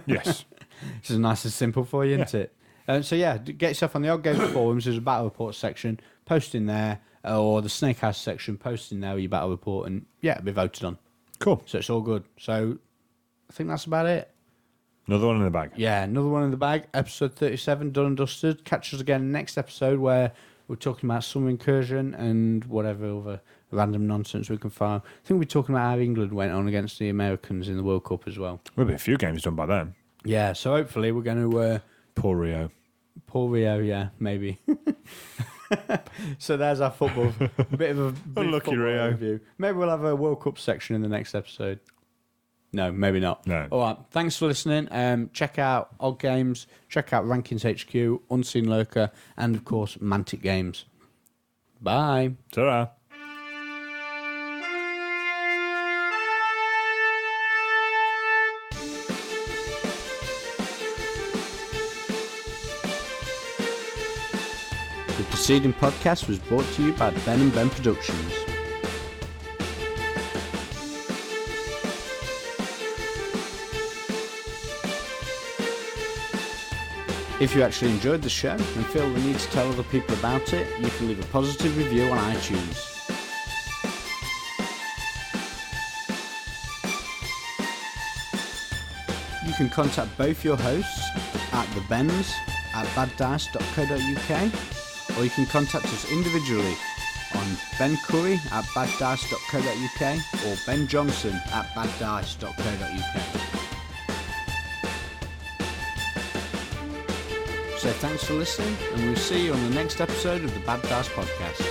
B: Yes.
A: This is nice and simple for you, isn't it? So yeah, get yourself on the Odd Games forums. There's a battle report section. Post in there, or the Snake House section. Post in there your battle report, and it'll be voted on.
B: Cool.
A: So it's all good. So I think that's about it.
B: Another one in the bag.
A: Yeah, another one in the bag. Episode 37, done and dusted. Catch us again next episode where we're talking about Summer Incursion and whatever other random nonsense we can find. I think we're talking about how England went on against the Americans in the World Cup as well.
B: There'll be a few games done by then.
A: Yeah, so hopefully we're going to...
B: Poor Rio.
A: Poor Rio, yeah, maybe. So there's our football. Bit of a
B: unlucky Rio
A: review. Maybe we'll have a World Cup section in the next episode. No, maybe not.
B: No.
A: All right, thanks for listening. Check out Odd Games, check out Rankings HQ, Unseen Lurker, and of course Mantic Games. Bye.
B: Ta-ra.
A: The preceding podcast was brought to you by Ben and Ben Productions. If you actually enjoyed the show and feel the need to tell other people about it, you can leave a positive review on iTunes. can contact both your hosts at thebens@baddice.co.uk, or you can contact us individually on Ben Curry at baddice.co.uk or Ben Johnson at baddice.co.uk. So thanks for listening, and we'll see you on the next episode of the Bad Dice Podcast.